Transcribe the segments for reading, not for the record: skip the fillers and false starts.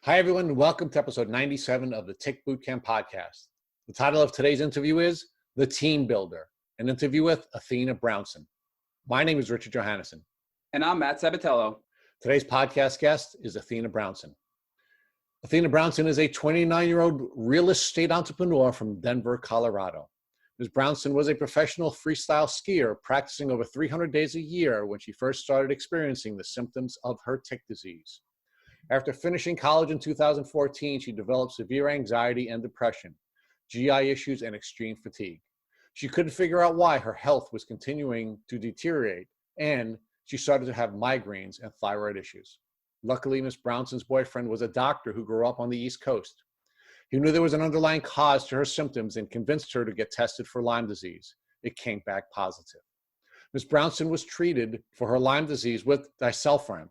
Hi, everyone, and welcome to episode 97 of the Tick Bootcamp podcast. The title of today's interview is The Team Builder, an interview with Athena Brownson. My name is Richard Johannesson. And I'm Matt Sabatello. Today's podcast guest is Athena Brownson. Athena Brownson is a 29-year-old real estate entrepreneur from Denver, Colorado. Ms. Brownson was a professional freestyle skier practicing over 300 days a year when she first started experiencing the symptoms of her tick disease. After finishing college in 2014, she developed severe anxiety and depression, GI issues, and extreme fatigue. She couldn't figure out why her health was continuing to deteriorate, and she started to have migraines and thyroid issues. Luckily, Ms. Brownson's boyfriend was a doctor who grew up on the East Coast. He knew there was an underlying cause to her symptoms and convinced her to get tested for Lyme disease. It came back positive. Ms. Brownson was treated for her Lyme disease with disulfiram,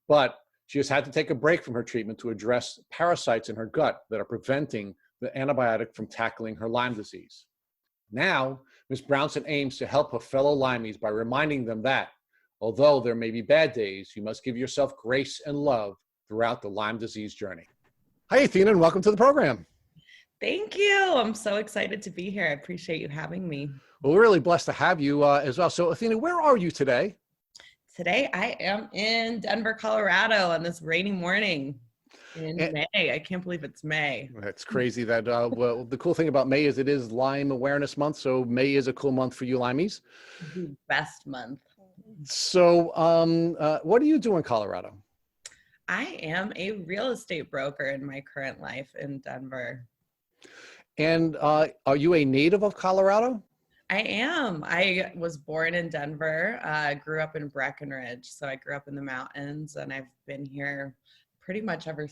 but she has had to take a break from her treatment to address parasites in her gut that are preventing the antibiotic from tackling her Lyme disease. Now, Ms. Brownson aims to help her fellow Lymies by reminding them that, although there may be bad days, you must give yourself grace and love throughout the Lyme disease journey. Hi, Athena, and welcome to the program. Thank you. I'm so excited to be here. I appreciate you having me. Well, we're really blessed to have you as well. So, Athena, where are you today? Today, I am in Denver, Colorado on this rainy morning in May. I can't believe it's May. That's crazy. That well, the cool thing about May is it is Lyme Awareness Month, so May is a cool month for you Lymies. The best month. So what do you do in Colorado? I am a real estate broker in my current life in Denver. And are you a native of Colorado? I am. I was born in Denver, grew up in Breckenridge. So I grew up in the mountains, and I've been here pretty much ever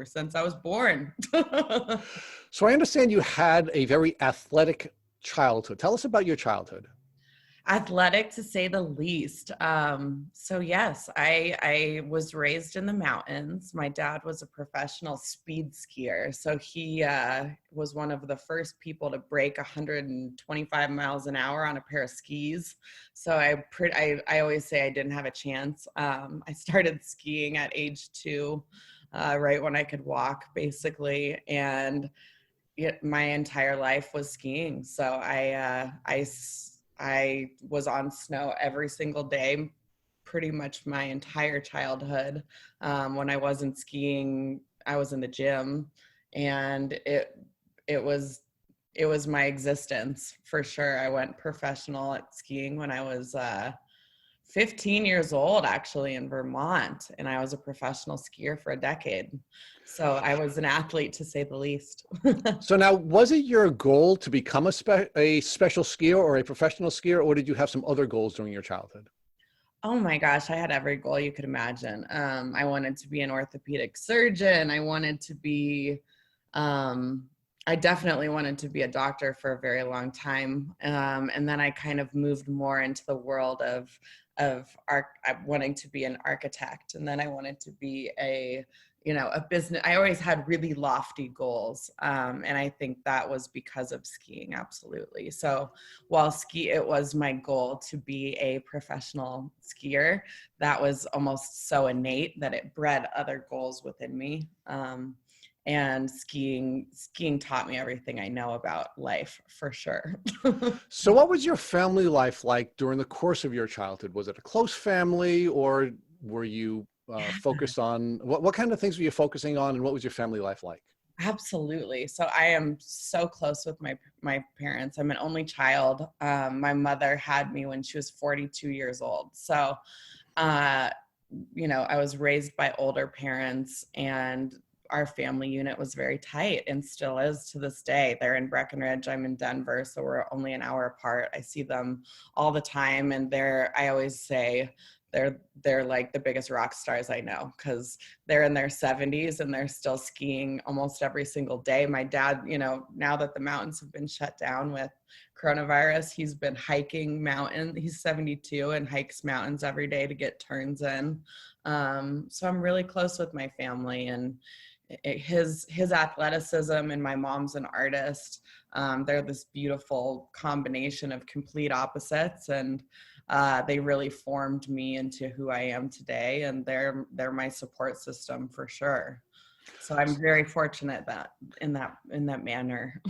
since I was born. So I understand you had a very athletic childhood. Tell us about your childhood. Athletic, to say the least. So yes, I was raised in the mountains. My dad was a professional speed skier. So he was one of the first people to break 125 miles an hour on a pair of skis. So I always say I didn't have a chance. I started skiing at age 2, right when I could walk, basically. And my entire life was skiing. So I was on snow every single day, pretty much my entire childhood. When I wasn't skiing, I was in the gym, and it was my existence for sure. I went professional at skiing when I was 15 years old, actually, in Vermont, and I was a professional skier for a decade. So I was an athlete, to say the least. So now, was it your goal to become a special skier or a professional skier, or did you have some other goals during your childhood? Oh my gosh, I had every goal you could imagine. I wanted to be an orthopedic surgeon. I wanted to be, I definitely wanted to be a doctor for a very long time. And then I kind of moved more into the world of wanting to be an architect. And then I wanted to be a business. I always had really lofty goals. And I think that was because of skiing. Absolutely. So while it was my goal to be a professional skier, that was almost so innate that it bred other goals within me. And skiing taught me everything I know about life, for sure. So what was your family life like during the course of your childhood? Was it a close family, or were you focused on, what kind of things were you focusing on, and what was your family life like? Absolutely. So I am so close with my parents. I'm an only child. My mother had me when she was 42 years old. So, I was raised by older parents, and our family unit was very tight and still is to this day. They're in Breckenridge. I'm in Denver. So we're only an hour apart. I see them all the time. And I always say, they're like the biggest rock stars I know, because they're in their 70s and they're still skiing almost every single day. My dad, now that the mountains have been shut down with coronavirus, he's been hiking mountains. He's 72 and hikes mountains every day to get turns in. So I'm really close with my family, and his athleticism, and my mom's an artist. They're this beautiful combination of complete opposites, and They really formed me into who I am today, and they're my support system for sure. So I'm very fortunate that in that manner.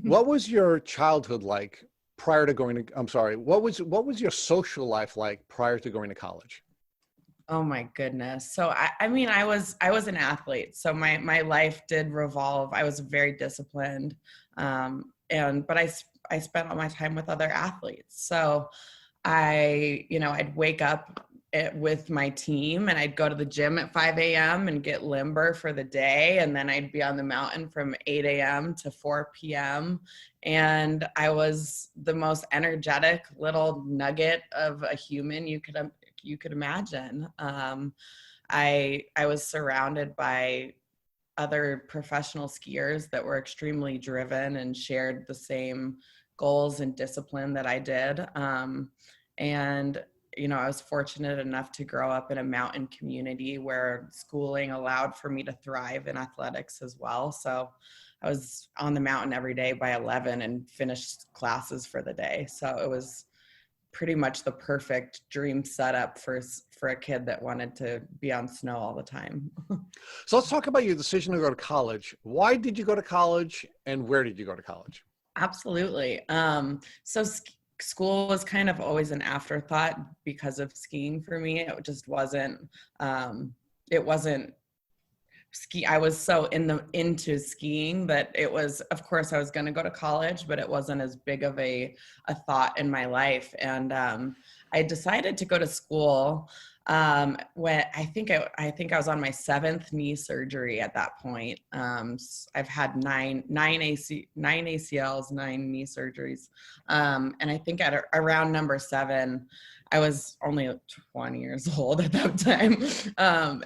What was your childhood like prior to going to, I'm sorry, what was your social life like prior to going to college? Oh my goodness. So I mean, I was an athlete. So my life did revolve. I was very disciplined. But I spent all my time with other athletes. So I'd wake up with my team and I'd go to the gym at 5 a.m. and get limber for the day. And then I'd be on the mountain from 8 a.m. to 4 p.m. And I was the most energetic little nugget of a human you could imagine. I was surrounded by other professional skiers that were extremely driven and shared the same goals and discipline that I did. I was fortunate enough to grow up in a mountain community where schooling allowed for me to thrive in athletics as well. So I was on the mountain every day by 11 and finished classes for the day. So it was pretty much the perfect dream setup for a kid that wanted to be on snow all the time. So let's talk about your decision to go to college. Why did you go to college, and where did you go to college? Absolutely. School was kind of always an afterthought because of skiing for me. It just wasn't, it wasn't ski. I was so into skiing that it was, of course I was going to go to college, but it wasn't as big of a thought in my life. And I decided to go to school when I think I was on my 7th knee surgery at that point. I've had nine ACLs, 9 knee surgeries. And I think at around number 7, I was only 20 years old at that time.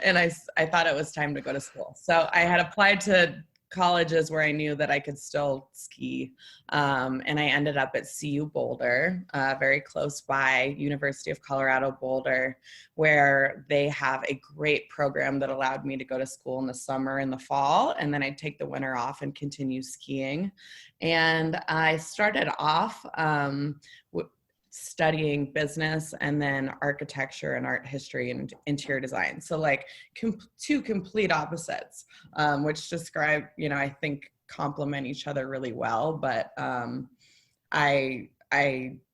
And I thought it was time to go to school. So I had applied to colleges where I knew that I could still ski. And I ended up at CU Boulder, very close by, University of Colorado Boulder, where they have a great program that allowed me to go to school in the summer and the fall. And then I'd take the winter off and continue skiing. And I started off studying business and then architecture and art history and interior design. So like two complete opposites, which describe, I think complement each other really well. But I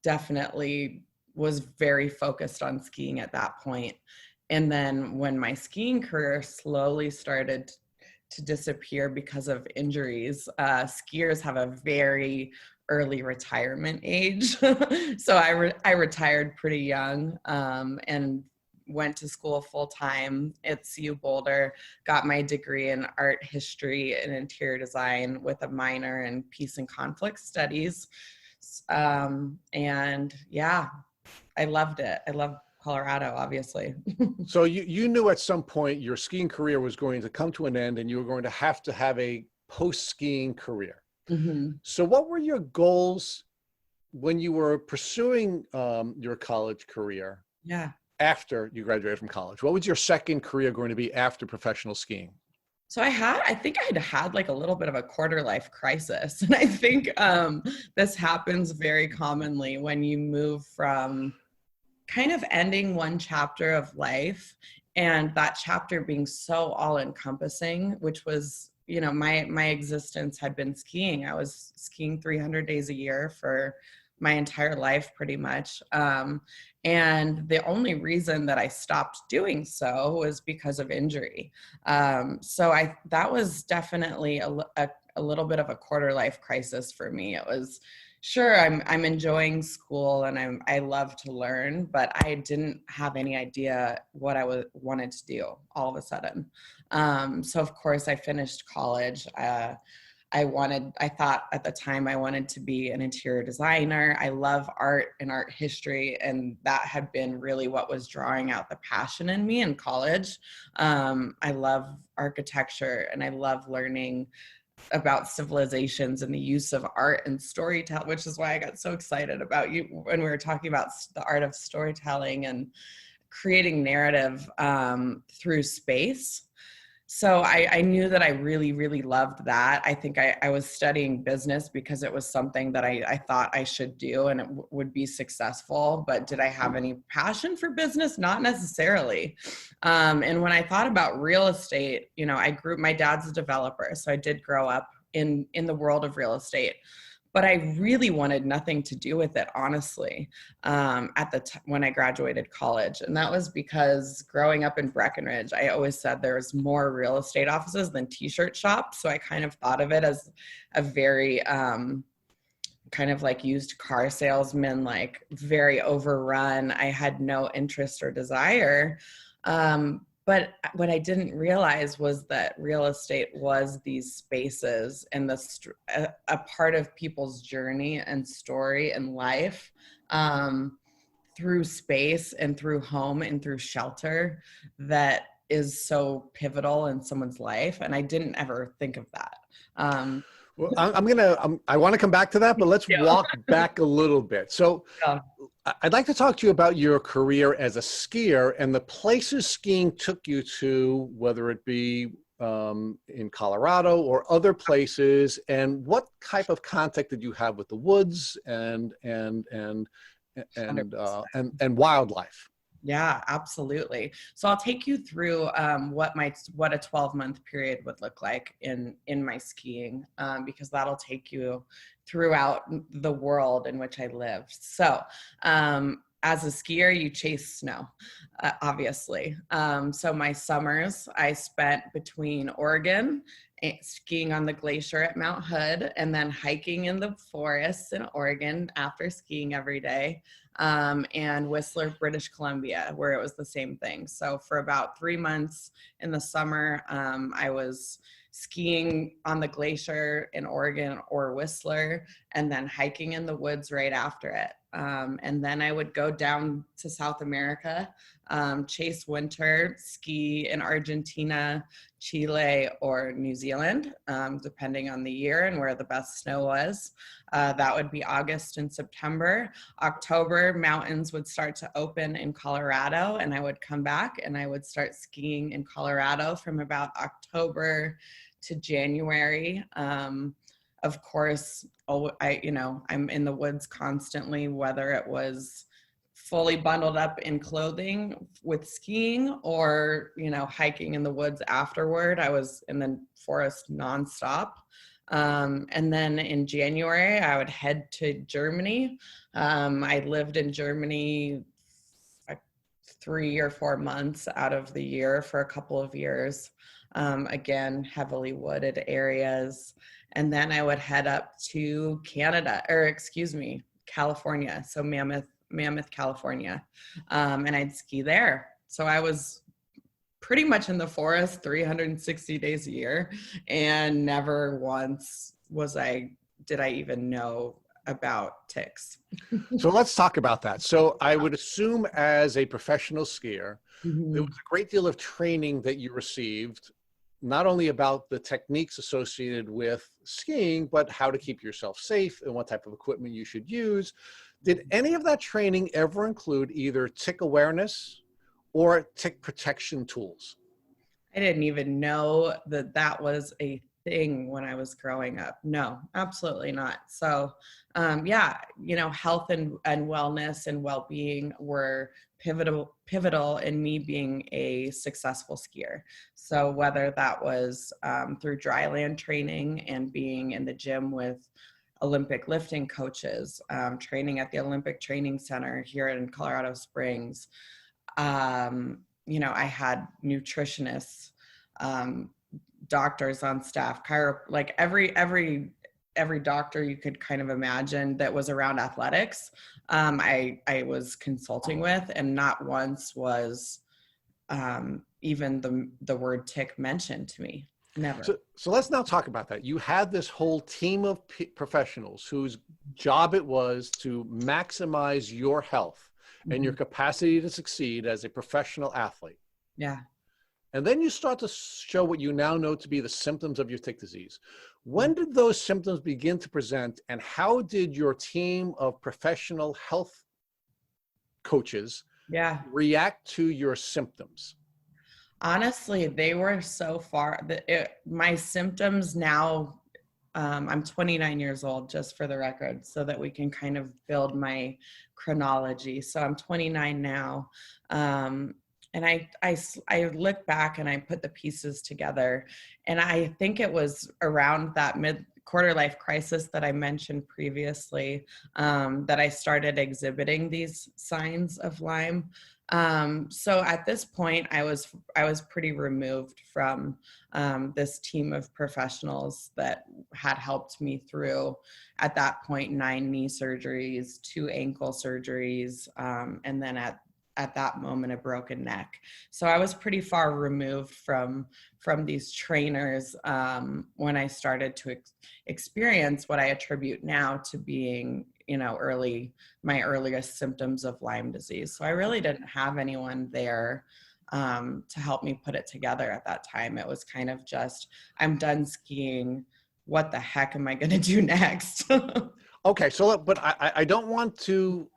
definitely was very focused on skiing at that point. And then when my skiing career slowly started to disappear because of injuries, skiers have a very early retirement age. So I retired pretty young and went to school full time at CU Boulder, got my degree in art history and interior design with a minor in peace and conflict studies. And yeah, I loved it. I love Colorado, obviously. So you knew at some point your skiing career was going to come to an end and you were going to have a post-skiing career. Mm-hmm. So what were your goals when you were pursuing your college career? Yeah. After you graduated from college? What was your second career going to be after professional skiing? So I think I'd had like a little bit of a quarter life crisis. And I think this happens very commonly when you move from kind of ending one chapter of life and that chapter being so all encompassing, which was, my existence had been skiing. I was skiing 300 days a year for my entire life, pretty much. And the only reason that I stopped doing so was because of injury. So that was definitely a little bit of a quarter life crisis for me. It was, sure, I'm enjoying school and I love to learn, but I didn't have any idea what I wanted to do all of a sudden. So of course I finished college. I thought at the time I wanted to be an interior designer. I love art and art history, and that had been really what was drawing out the passion in me in college. I love architecture and I love learning about civilizations and the use of art and storytelling, which is why I got so excited about you when we were talking about the art of storytelling and creating narrative through space. So I knew that I really, really loved that. I think I was studying business because it was something that I thought I should do and it would be successful. But did I have any passion for business? Not necessarily. And when I thought about real estate, you know, my dad's a developer. So I did grow up in the world of real estate. But I really wanted nothing to do with it, honestly, when I graduated college. And that was because growing up in Breckenridge, I always said there was more real estate offices than t-shirt shops. So I kind of thought of it as a very kind of like used car salesman, like very overrun. I had no interest or desire. But what I didn't realize was that real estate was these spaces and a part of people's journey and story and life through space and through home and through shelter that is so pivotal in someone's life. And I didn't ever think of that. Well, I want to come back to that, but let's walk back a little bit. So Yeah. I'd like to talk to you about your career as a skier and the places skiing took you to, whether it be in Colorado or other places, and what type of contact did you have with the woods and wildlife? Yeah, absolutely. So I'll take you through what a 12-month period would look like in my skiing, because that'll take you throughout the world in which I lived. So as a skier, you chase snow, obviously. So my summers I spent between Oregon, skiing on the glacier at Mount Hood, and then hiking in the forests in Oregon after skiing every day. And Whistler, British Columbia, where it was the same thing. So for about 3 months in the summer, I was skiing on the glacier in Oregon or Whistler, and then hiking in the woods right after it. And then I would go down to South America, chase winter, ski in Argentina, Chile, or New Zealand, depending on the year and where the best snow was. That would be August and September. October, mountains would start to open in Colorado, and I would come back and I would start skiing in Colorado from about October to January. Of course, I'm in the woods constantly, whether it was fully bundled up in clothing with skiing or, hiking in the woods afterward. I was in the forest nonstop. And then in January, I would head to Germany. I lived in Germany 3 or 4 months out of the year for a couple of years. Again, heavily wooded areas. And then I would head up to California. So Mammoth, California. And I'd ski there. So I was pretty much in the forest 360 days a year. And never once did I even know about ticks. So let's talk about that. So I would assume as a professional skier, there was a great deal of training that you received, not only about the techniques associated with skiing, but how to keep yourself safe and what type of equipment you should use. Did any of that training ever include either tick awareness or tick protection tools? I didn't even know that was a thing when I was growing up. No, absolutely not. So, health and wellness and well-being were pivotal in me being a successful skier. So whether that was through dryland training and being in the gym with Olympic lifting coaches, training at the Olympic Training Center here in Colorado Springs, I had nutritionists, doctors on staff, like every doctor you could kind of imagine that was around athletics, I was consulting with, and not once was even the word tick mentioned to me. Never. So let's now talk about that. You had this whole team of professionals whose job it was to maximize your health and your capacity to succeed as a professional athlete. Yeah. And then you start to show what you now know to be the symptoms of your tick disease. When did those symptoms begin to present, and how did your team of professional health coaches react to your symptoms? Honestly, they were so far that my symptoms now, I'm 29 years old, just for the record, so that we can kind of build my chronology. So I'm 29 now. And I look back and I put the pieces together. And I think it was around that mid quarter life crisis that I mentioned previously, that I started exhibiting these signs of Lyme. So at this point, I was pretty removed from this team of professionals that had helped me through, at that point, 9 knee surgeries, 2 ankle surgeries, and then at that moment, a broken neck. So I was pretty far removed from these trainers when I started to experience what I attribute now to being, my earliest symptoms of Lyme disease. So I really didn't have anyone there to help me put it together at that time. It was kind of just, I'm done skiing. What the heck am I going to do next? Okay, so but I don't want to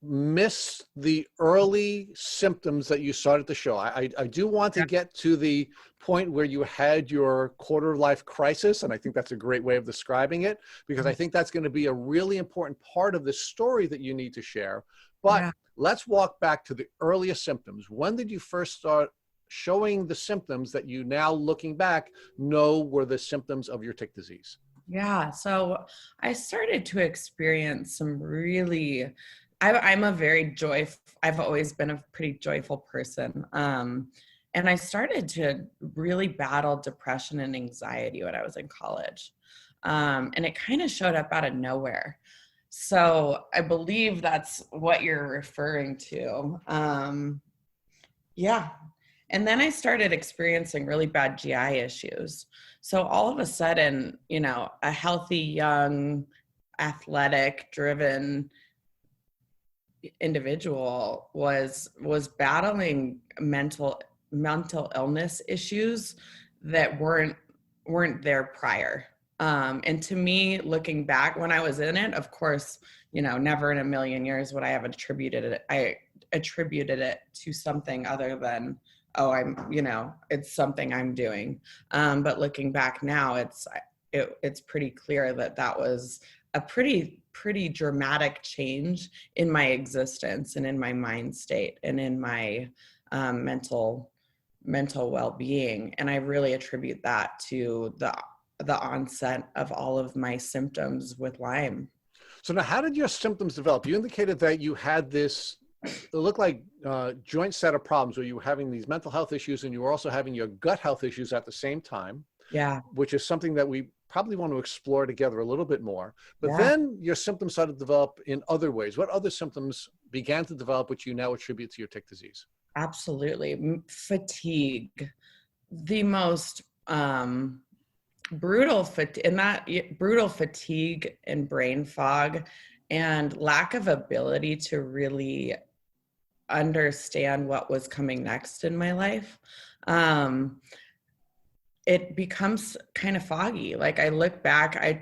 miss the early symptoms that you started to show. I do want to get to the point where you had your quarter life crisis, and I think that's a great way of describing it, because I think that's going to be a really important part of the story that you need to share. But let's walk back to the earliest symptoms. When did you first start showing the symptoms that you now, looking back, know were the symptoms of your tick disease? Yeah, so I started to experience some really, I'm a very I've always been a pretty joyful person. And I started to really battle depression and anxiety when I was in college. And it kind of showed up out of nowhere. So I believe that's what you're referring to. Yeah. And then I started experiencing really bad GI issues. So all of a sudden, a healthy, young, athletic, driven individual was battling mental illness issues that weren't there prior. And to me, looking back when I was in it, of course, never in a million years would I have attributed it to something other than, oh, it's something I'm doing. But looking back now, it's pretty clear that was a pretty dramatic change in my existence and in my mind state and in my mental well-being. And I really attribute that to the onset of all of my symptoms with Lyme. So now, how did your symptoms develop? You indicated that you had this, it looked like joint set of problems where you were having these mental health issues and you were also having your gut health issues at the same time. Yeah. Which is something that we probably want to explore together a little bit more. But then your symptoms started to develop in other ways. What other symptoms began to develop, which you now attribute to your tick disease? Absolutely. Fatigue, the most brutal fatigue and brain fog, and lack of ability to really understand what was coming next in my life. It becomes kind of foggy. Like I look back, I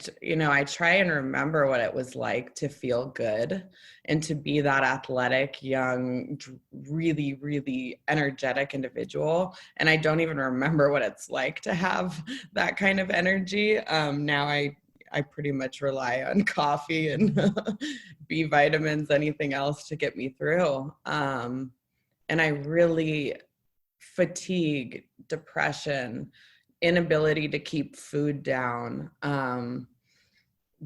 try and remember what it was like to feel good and to be that athletic, young, really, really energetic individual. And I don't even remember what it's like to have that kind of energy. Now I pretty much rely on coffee and B vitamins, anything else to get me through. And I really fatigue, depression, inability to keep food down,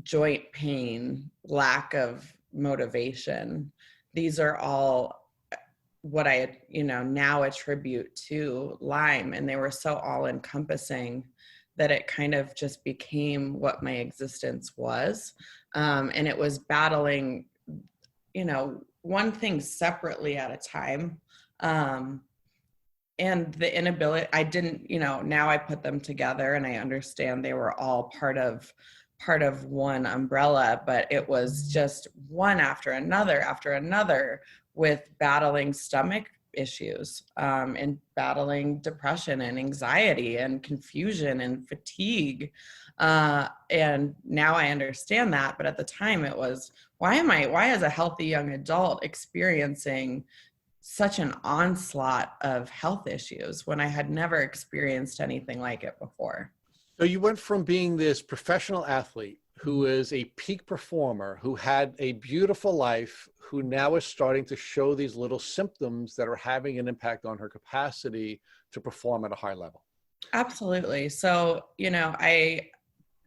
joint pain, lack of motivation. These are all what I, now attribute to Lyme. And they were so all encompassing that it kind of just became what my existence was. And it was battling, one thing separately at a time. And the inability, I didn't, now I put them together and I understand they were all part of one umbrella, but it was just one after another with battling stomach issues, and battling depression and anxiety and confusion and fatigue. And now I understand that, but at the time it was, why is a healthy young adult experiencing such an onslaught of health issues when I had never experienced anything like it before. So you went from being this professional athlete who is a peak performer, who had a beautiful life, who now is starting to show these little symptoms that are having an impact on her capacity to perform at a high level. Absolutely. So, I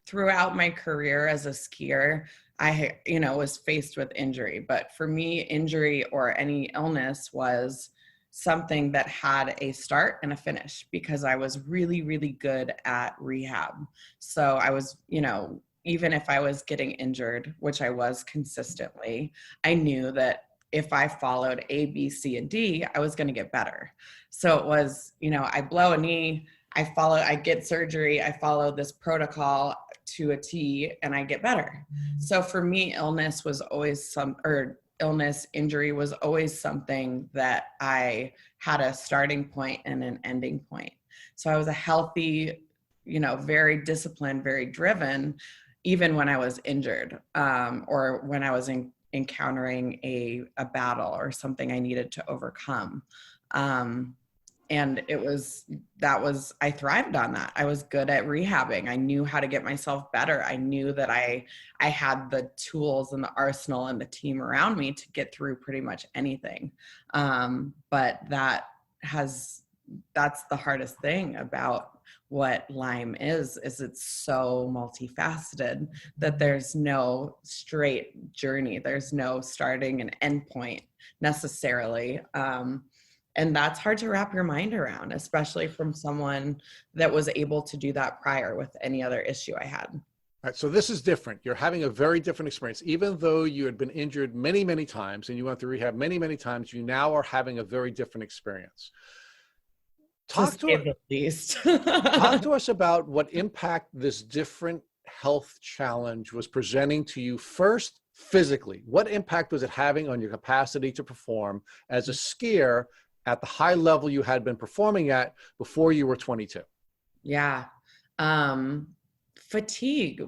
throughout my career as a skier, I, was faced with injury. But for me, injury or any illness was something that had a start and a finish because I was really, really good at rehab. So I was, even if I was getting injured, which I was consistently, I knew that if I followed A, B, C, and D, I was going to get better. So it was, I blow a knee, I get surgery, I follow this protocol to a T, and I get better. So for me, injury was always something that I had a starting point and an ending point. So I was a healthy, very disciplined, very driven, even when I was injured, or when I was encountering a battle or something I needed to overcome. And I thrived on that. I was good at rehabbing. I knew how to get myself better. I knew that I had the tools and the arsenal and the team around me to get through pretty much anything. But that's the hardest thing about what Lyme is it's so multifaceted that there's no straight journey. There's no starting and end point necessarily. And that's hard to wrap your mind around, especially from someone that was able to do that prior with any other issue I had. All right, so this is different. You're having a very different experience. Even though you had been injured many, many times and you went through rehab many, many times, you now are having a very different experience. Talk to us about what impact this different health challenge was presenting to you first physically. What impact was it having on your capacity to perform as a skier at the high level you had been performing at before you were 22? Yeah. Fatigue.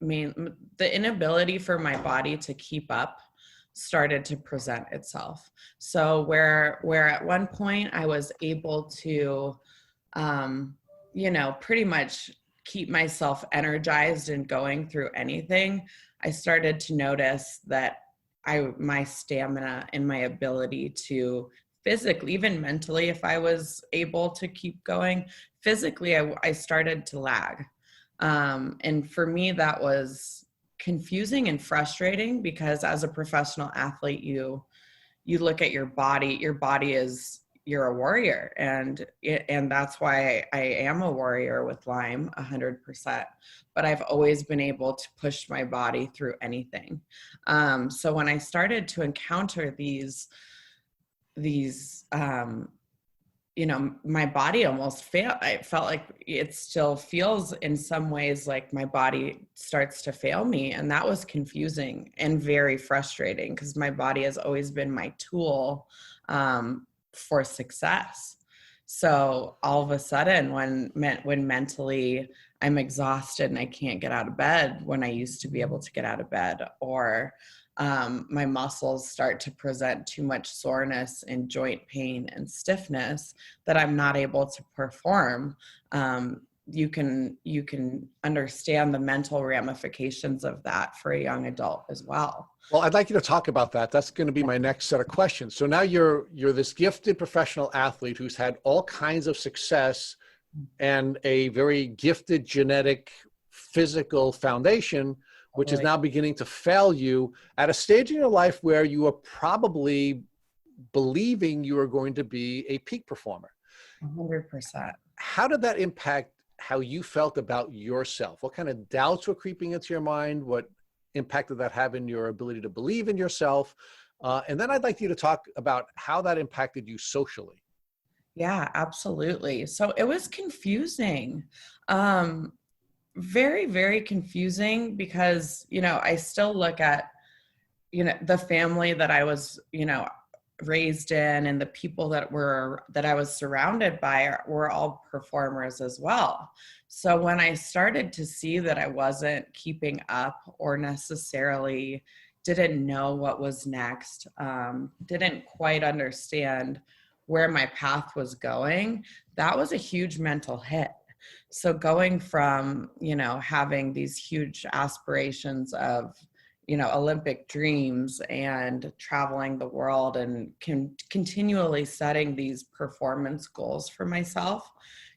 The inability for my body to keep up started to present itself. So where at one point I was able to, pretty much keep myself energized and going through anything, I started to notice that my stamina and my ability to physically, even mentally, if I was able to keep going, physically, I started to lag. And for me, that was confusing and frustrating because as a professional athlete, you look at your body you're a warrior. And that's why I am a warrior with Lyme 100%. But I've always been able to push my body through anything. So when I started to encounter these my body almost failed. I felt like it still feels in some ways like my body starts to fail me. And that was confusing and very frustrating because my body has always been my tool for success. So all of a sudden when mentally I'm exhausted and I can't get out of bed when I used to be able to get out of bed, or my muscles start to present too much soreness and joint pain and stiffness that I'm not able to perform. You can understand the mental ramifications of that for a young adult as well. Well, I'd like you to talk about that. That's going to be my next set of questions. So now you're this gifted professional athlete who's had all kinds of success and a very gifted genetic physical foundation, which is now beginning to fail you at a stage in your life where you are probably believing you are going to be a peak performer. 100%. How did that impact how you felt about yourself? What kind of doubts were creeping into your mind? What impact did that have in your ability to believe in yourself? And then I'd like you to talk about how that impacted you socially. Yeah, absolutely. So it was confusing. Very, very confusing because, I still look at, the family that I was, raised in and the people that I was surrounded by were all performers as well. So when I started to see that I wasn't keeping up or necessarily didn't know what was next, didn't quite understand where my path was going, that was a huge mental hit. So going from, having these huge aspirations of, Olympic dreams and traveling the world and continually setting these performance goals for myself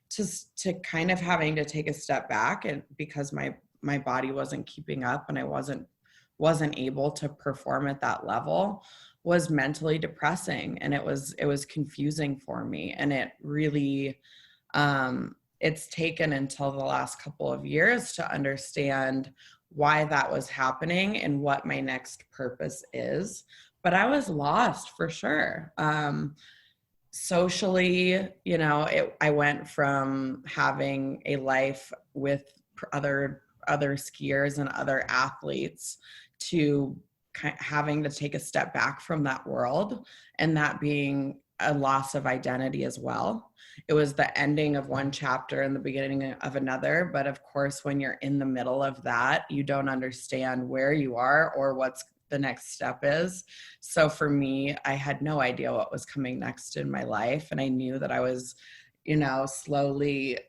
to kind of having to take a step back, and because my body wasn't keeping up and I wasn't able to perform at that level, was mentally depressing, and it was confusing for me. And it really, it's taken until the last couple of years to understand why that was happening and what my next purpose is. But I was lost for sure. Socially, I went from having a life with other skiers and other athletes to having to take a step back from that world, and that being a loss of identity as well. It was the ending of one chapter and the beginning of another. But of course, when you're in the middle of that, you don't understand where you are or what's the next step is. So for me, I had no idea what was coming next in my life. And I knew that I was, slowly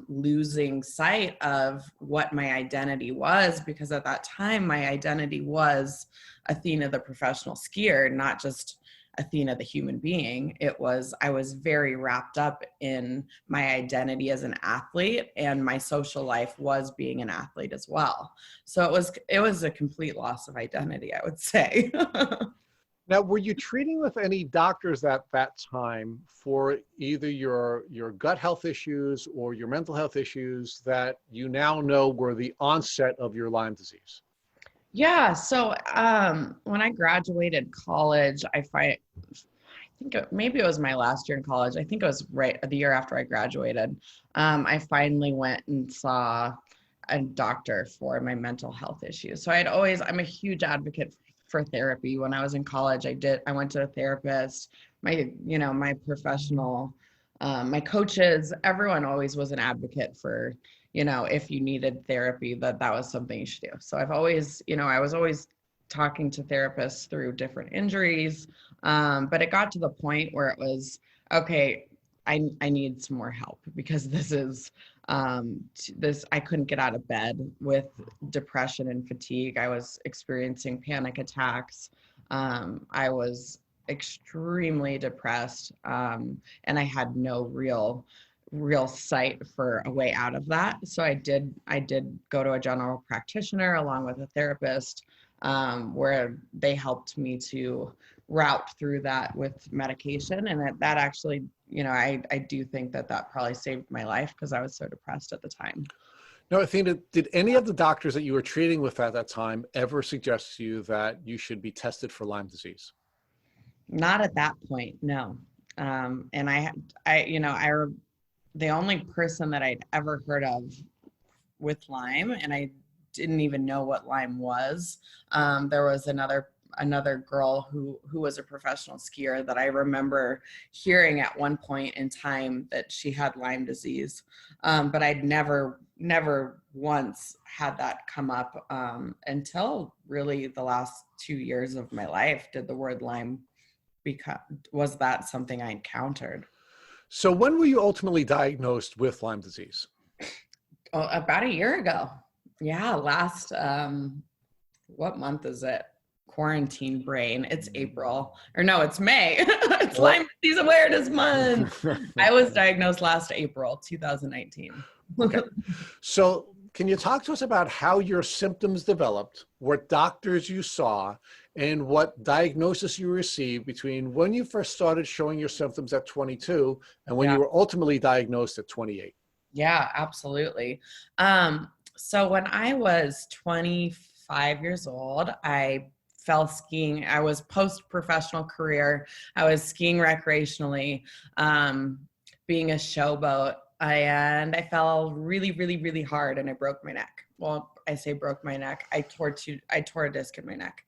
losing sight of what my identity was, because at that time, my identity was Athena, the professional skier, not just Athena, the human being. I was very wrapped up in my identity as an athlete, and my social life was being an athlete as well. So it was a complete loss of identity, I would say. Now, were you treating with any doctors at that time for either your gut health issues or your mental health issues that you now know were the onset of your Lyme disease? Yeah. So when I graduated college, maybe it was my last year in college. I think it was right the year after I graduated. I finally went and saw a doctor for my mental health issues. So I'm a huge advocate for therapy. When I was in college, I went to a therapist. My professional, my coaches, everyone always was an advocate for, if you needed therapy, that was something you should do. So I was always talking to therapists through different injuries. But it got to the point where it was, okay, I need some more help, because this is, I couldn't get out of bed with depression and fatigue. I was experiencing panic attacks. I was extremely depressed. And I had no real sight for a way out of that. So I did go to a general practitioner along with a therapist, where they helped me to route through that with medication. And that actually, I do think that probably saved my life, because I was so depressed at the time. Now, Athena, did any of the doctors that you were treating with at that time ever suggest to you that you should be tested for Lyme disease? Not at that point, no. And the only person that I'd ever heard of with Lyme, and I didn't even know what Lyme was. There was another girl who was a professional skier that I remember hearing at one point in time that she had Lyme disease. But I'd never once had that come up until really the last 2 years of my life did the word Lyme was that something I encountered. So when were you ultimately diagnosed with Lyme disease? Oh, about a year ago. Yeah, last, what month is it? Quarantine brain. It's April. Or no, it's May. It's Lyme disease awareness month. I was diagnosed last April, 2019. Okay. So can you talk to us about how your symptoms developed, what doctors you saw, and what diagnosis you received between when you first started showing your symptoms at 22 and when you were ultimately diagnosed at 28? Yeah, absolutely. So when I was 25 years old, I fell skiing. I was post-professional career. I was skiing recreationally, being a showboat, and I fell really, really, really hard, and I broke my neck. Well, I say broke my neck. I tore a disc in my neck.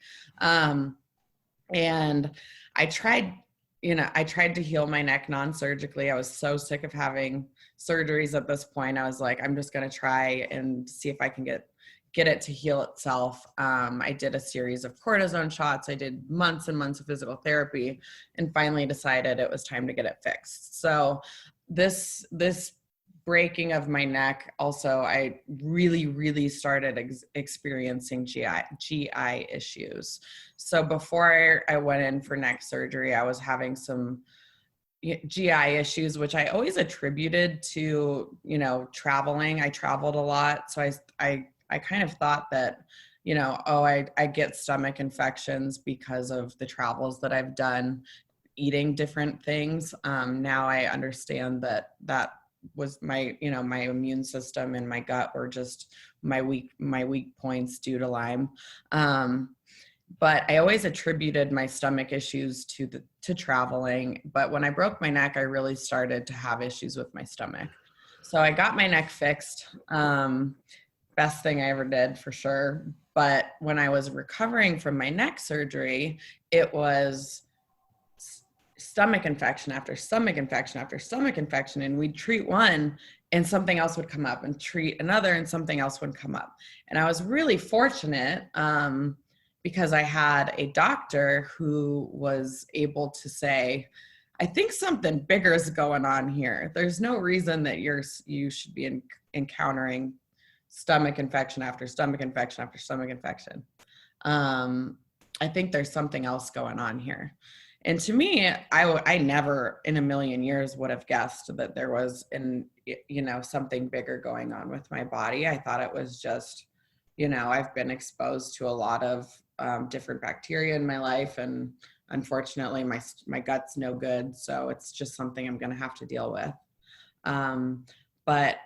And I tried to heal my neck non-surgically. I was so sick of having surgeries at this point. I was like, I'm just going to try and see if I can get it to heal itself. I did a series of cortisone shots. I did months and months of physical therapy, and finally decided it was time to get it fixed. So this breaking of my neck, also, I really started experiencing GI issues. So before I went in for neck surgery, I was having some GI issues, which I always attributed to, traveling. I traveled a lot. So I kind of thought that, I get stomach infections because of the travels that I've done, eating different things. Now I understand that was my immune system and my gut were just my weak points due to Lyme. But I always attributed my stomach issues to traveling. But when I broke my neck, I really started to have issues with my stomach. So I got my neck fixed. Best thing I ever did, for sure. But when I was recovering from my neck surgery, it was stomach infection after stomach infection after stomach infection. And we'd treat one and something else would come up, and treat another and something else would come up. And I was really fortunate because I had a doctor who was able to say, I think something bigger is going on here. There's no reason that you should be encountering stomach infection after stomach infection after stomach infection. I think there's something else going on here. And to me, I never in a million years would have guessed that there was something bigger going on with my body. I thought it was just, I've been exposed to a lot of different bacteria in my life, and unfortunately my gut's no good. So it's just something I'm going to have to deal with. But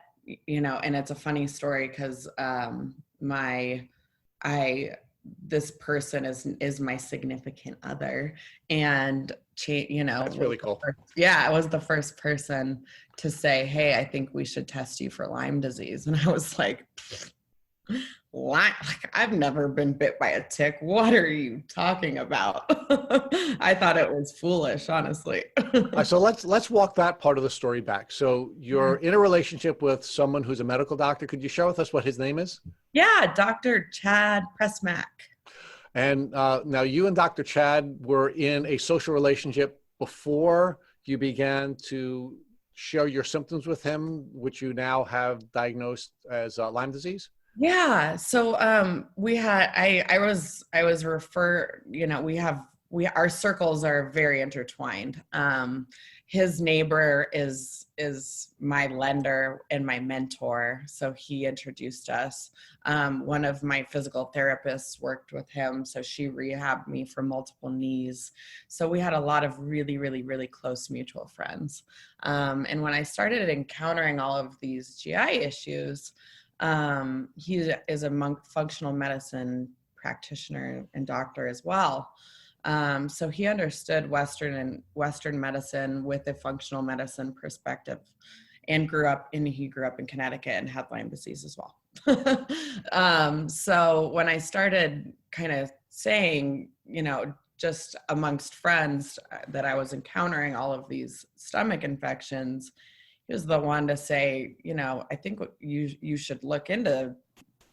and it's a funny story because this person is my significant other, and That's really cool. I was the first person to say, hey, I think we should test you for Lyme disease. And I was like, Lyme? Like, I've never been bit by a tick. What are you talking about? I thought it was foolish, honestly. So let's walk that part of the story back. So you're in a relationship with someone who's a medical doctor. Could you share with us what his name is? Yeah, Dr. Chad Pressmack. And now you and Dr. Chad were in a social relationship before you began to share your symptoms with him, which you now have diagnosed as Lyme disease? Yeah. So I was referred, our circles are very intertwined. His neighbor is my lender and my mentor. So he introduced us. One of my physical therapists worked with him. So she rehabbed me for multiple knees. So we had a lot of really close mutual friends. And when I started encountering all of these GI issues, he is a functional medicine practitioner and doctor as well. So he understood Western medicine with a functional medicine perspective, and he grew up in Connecticut and had Lyme disease as well. So when I started kind of saying, just amongst friends that I was encountering all of these stomach infections, he was the one to say, I think you should look into,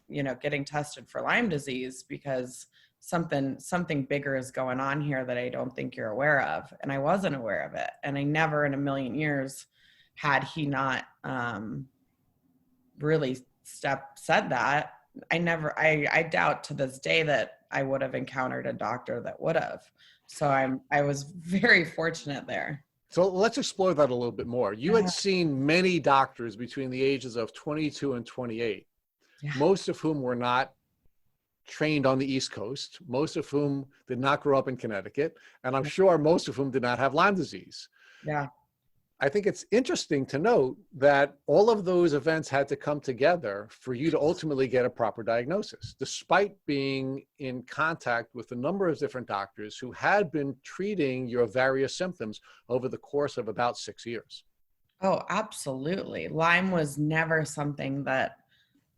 getting tested for Lyme disease, because something bigger is going on here that I don't think you're aware of. And I wasn't aware of it. And I never in a million years, had he not really said that, I doubt to this day that I would have encountered a doctor that would have. So I was very fortunate there. So let's explore that a little bit more. You had seen many doctors between the ages of 22 and 28, most of whom were not trained on the East Coast, most of whom did not grow up in Connecticut, and I'm sure most of whom did not have Lyme disease. Yeah. I think it's interesting to note that all of those events had to come together for you to ultimately get a proper diagnosis, despite being in contact with a number of different doctors who had been treating your various symptoms over the course of about 6 years. Oh, absolutely. Lyme was never something that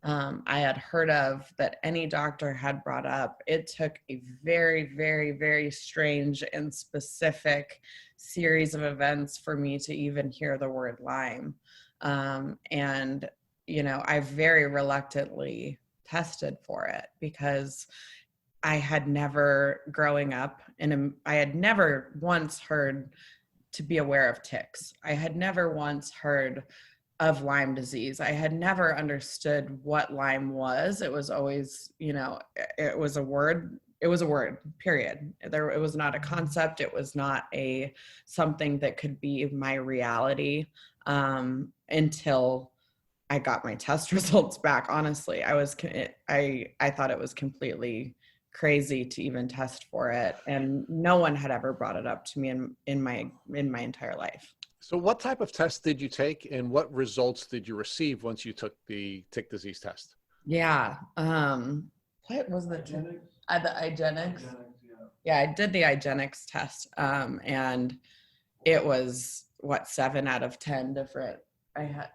I had heard of, that any doctor had brought up. It took a very strange and specific series of events for me to even hear the word Lyme. And, I very reluctantly tested for it, because I had never, growing up, I had never once heard to be aware of ticks. I had never once heard of Lyme disease. I had never understood what Lyme was. It was always, it was a word. It was a word, period. It was not a concept. It was not something that could be my reality until I got my test results back. Honestly, I thought it was completely crazy to even test for it, and no one had ever brought it up to me in my entire life. So what type of test did you take, and what results did you receive once you took the tick disease test? Yeah. What was the IGeneX? Yeah, I did the IGeneX test, and it was 7 out of 10 different. I had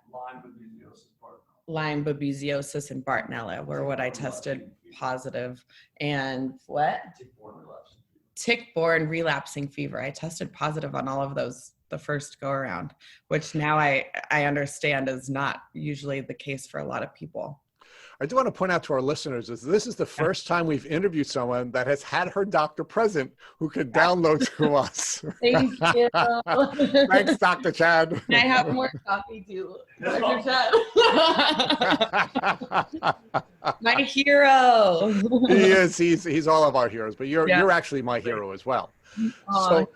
Lyme, babesiosis, and Bartonella were what I tested positive. And what? Tick-borne relapsing fever. I tested positive on all of those the first go around, which now I understand is not usually the case for a lot of people. I do want to point out to our listeners is this is the first time we've interviewed someone that has had her doctor present who could download to us. Thank you. Thanks, Dr. Chad. Can I have more coffee too, Dr. Chad? My hero. He is. He's all of our heroes, but you're actually my hero as well. So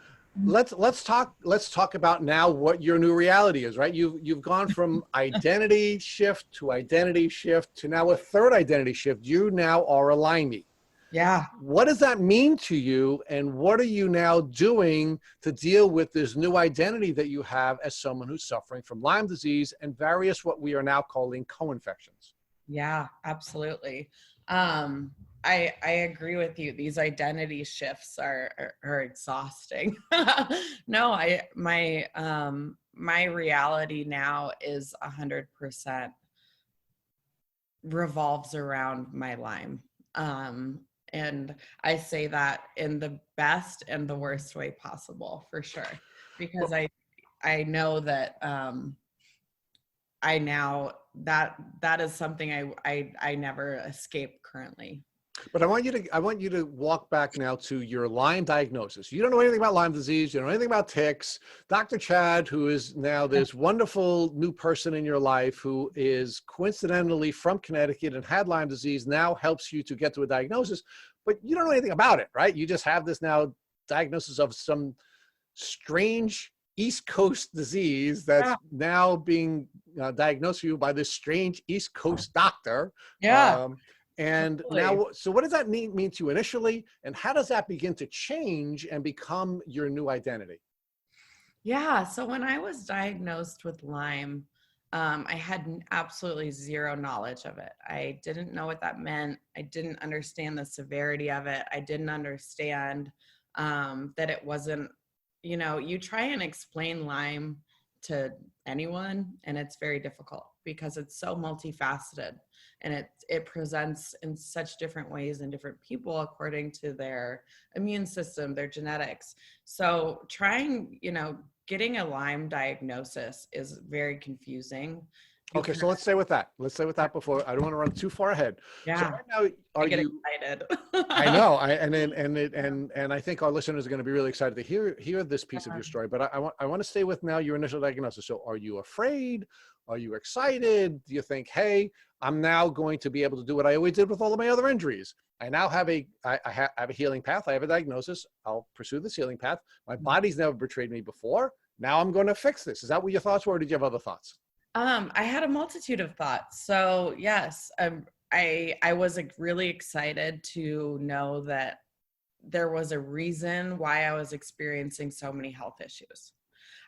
let's talk about now what your new reality is, right? You've gone from identity shift to now a third identity shift. You now are a Lyme. Yeah. What does that mean to you, and what are you now doing to deal with this new identity that you have as someone who's suffering from Lyme disease and various what we are now calling co-infections? Yeah, absolutely. I agree with you. These identity shifts are exhausting. No, my reality now is 100% revolves around my Lyme. And I say that in the best and the worst way possible, for sure, because I know that that is something I never escape currently. But I want you to walk back now to your Lyme diagnosis. You don't know anything about Lyme disease. You don't know anything about ticks. Dr. Chad, who is now this wonderful new person in your life, who is coincidentally from Connecticut and had Lyme disease, now helps you to get to a diagnosis. But you don't know anything about it, right? You just have this now diagnosis of some strange East Coast disease that's now being diagnosed for you by this strange East Coast doctor. Yeah. And now, so what does that mean to you initially, and how does that begin to change and become your new identity? Yeah, so when I was diagnosed with Lyme, I had absolutely zero knowledge of it. I didn't know what that meant. I didn't understand the severity of it. I didn't understand that it wasn't, you try and explain Lyme to anyone, and it's very difficult because it's so multifaceted, and it presents in such different ways in different people according to their immune system, their genetics. So getting a Lyme diagnosis is very confusing. Okay, so let's stay with that. Before, I don't want to run too far ahead. Yeah. So right now, excited. I know, and I think our listeners are going to be really excited to hear this piece of your story. But I want to stay with now your initial diagnosis. So, are you afraid? Are you excited? Do you think, hey, I'm now going to be able to do what I always did with all of my other injuries? I now have I have a healing path. I have a diagnosis. I'll pursue this healing path. My body's never betrayed me before. Now I'm going to fix this. Is that what your thoughts were, or did you have other thoughts? I had a multitude of thoughts. So yes, I was really excited to know that there was a reason why I was experiencing so many health issues.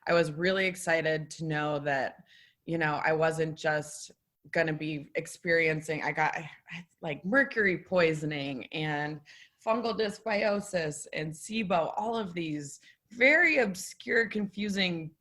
I was really excited to know that, I wasn't just going to be experiencing, I had like mercury poisoning and fungal dysbiosis and SIBO, all of these very obscure, confusing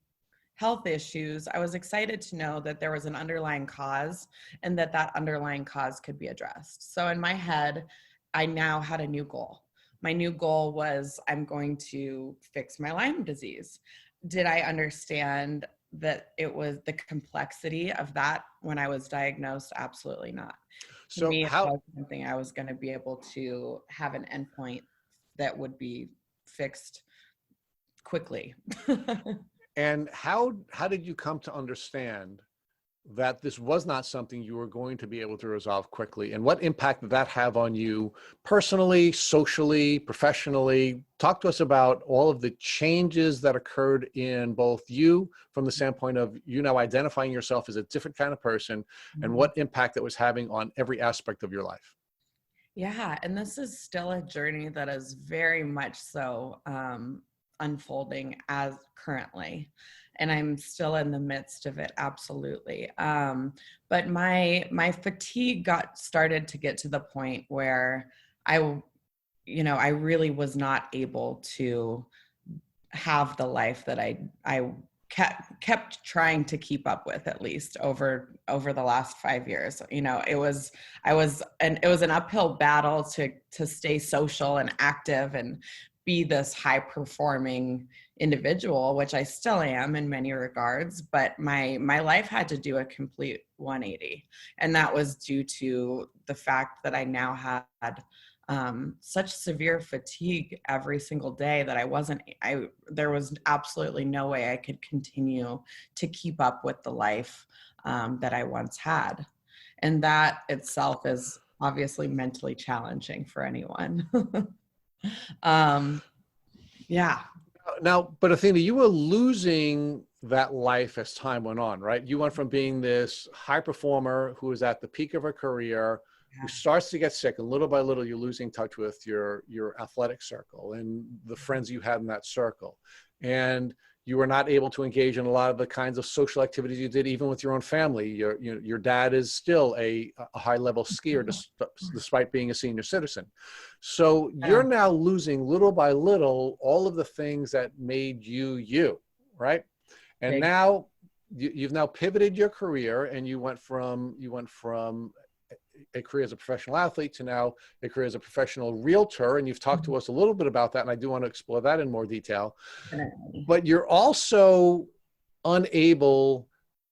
health issues. I was excited to know that there was an underlying cause and that underlying cause could be addressed. So in my head, I now had a new goal. My new goal was I'm going to fix my Lyme disease. Did I understand that it was the complexity of that when I was diagnosed. Absolutely not. To So me, it how was something I was going to be able to have an endpoint that would be fixed quickly. and how did you come to understand that this was not something you were going to be able to resolve quickly? And what impact did that have on you personally, socially, professionally? Talk to us about all of the changes that occurred in both you from the standpoint of you now identifying yourself as a different kind of person, and what impact that was having on every aspect of your life. Yeah, and this is still a journey that is very much so unfolding as currently, and I'm still in the midst of it. Absolutely, but my fatigue started to get to the point where I really was not able to have the life that I kept trying to keep up with, at least over the last 5 years. It was an uphill battle to stay social and active and be this high performing individual, which I still am in many regards, but my life had to do a complete 180. And that was due to the fact that I now had such severe fatigue every single day that there was absolutely no way I could continue to keep up with the life that I once had. And that itself is obviously mentally challenging for anyone. Yeah. Now, but Athena, you were losing that life as time went on, right? You went from being this high performer who was at the peak of her career, who starts to get sick, and little by little, you're losing touch with your athletic circle and the friends you had in that circle. And you were not able to engage in a lot of the kinds of social activities you did, even with your own family. Your dad is still a high-level skier, despite being a senior citizen. So you're now losing little by little all of the things that made you, right? And now you've now pivoted your career, and you went from a career as a professional athlete to now a career as a professional realtor. And you've talked to us a little bit about that, and I do want to explore that in more detail. But you're also unable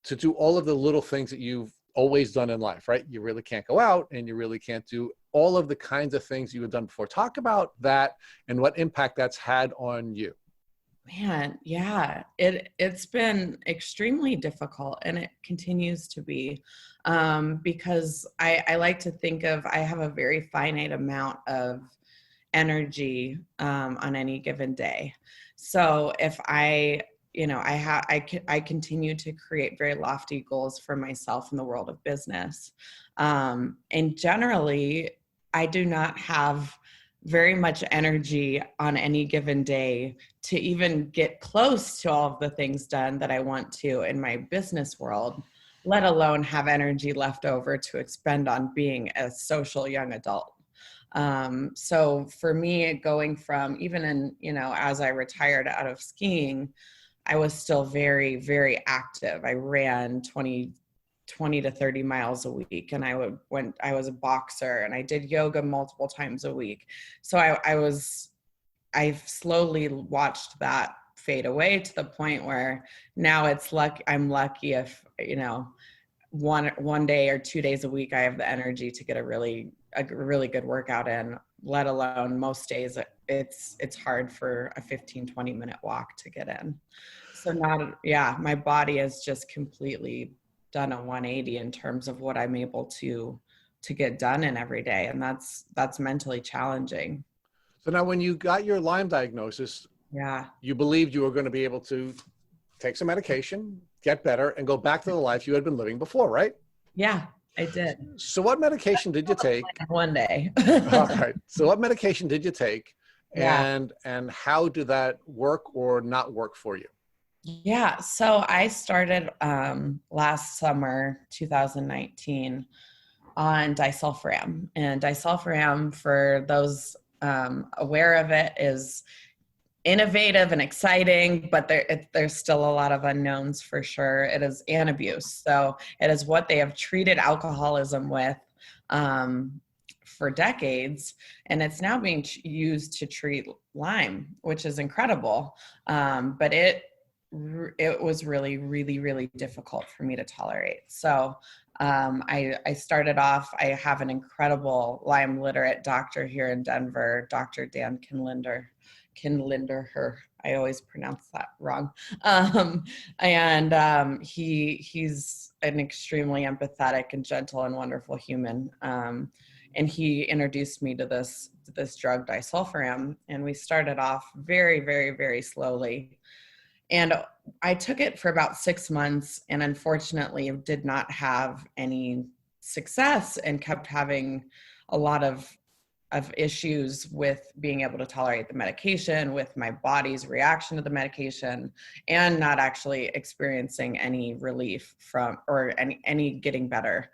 to do all of the little things that you've always done in life, right? You really can't go out, and you really can't do all of the kinds of things you had done before. Talk about that and what impact that's had on you. Man, yeah, it's been extremely difficult, and it continues to be, because I like to think of, I have a very finite amount of energy on any given day. So if I continue to create very lofty goals for myself in the world of business, and generally I do not have very much energy on any given day to even get close to all of the things done that I want to in my business world, let alone have energy left over to expend on being a social young adult. So for me, going from even as I retired out of skiing, I was still very, very active. I ran 20 to 30 miles a week. And I was a boxer, and I did yoga multiple times a week. So I've slowly watched that fade away to the point where now I'm lucky if, one day or 2 days a week, I have the energy to get a really good workout in, let alone most days it's hard for a 15-20 minute walk to get in. So my body has just completely done a 180 in terms of what I'm able to get done in every day. And that's mentally challenging. So now when you got your Lyme diagnosis, you believed you were going to be able to take some medication, get better, and go back to the life you had been living before, right? Yeah, I did. So what medication did you take? One day. All right. So what medication did you take? Yeah. And how did that work or not work for you? Yeah. So I started last summer, 2019, on disulfiram. And disulfiram, for those aware of it, is innovative and exciting, but there's still a lot of unknowns for sure. It is an abuse. So it is what they have treated alcoholism with for decades. And it's now being used to treat Lyme, which is incredible. But it was really, really, really difficult for me to tolerate. So I started off, I have an incredible Lyme literate doctor here in Denver, Dr. Dan Kinlinder. I always pronounce that wrong. He's an extremely empathetic and gentle and wonderful human. And he introduced me to this drug disulfiram, and we started off very, very, very slowly. And I took it for about 6 months, and unfortunately did not have any success and kept having a lot of issues with being able to tolerate the medication, with my body's reaction to the medication, and not actually experiencing any relief from, or any getting better.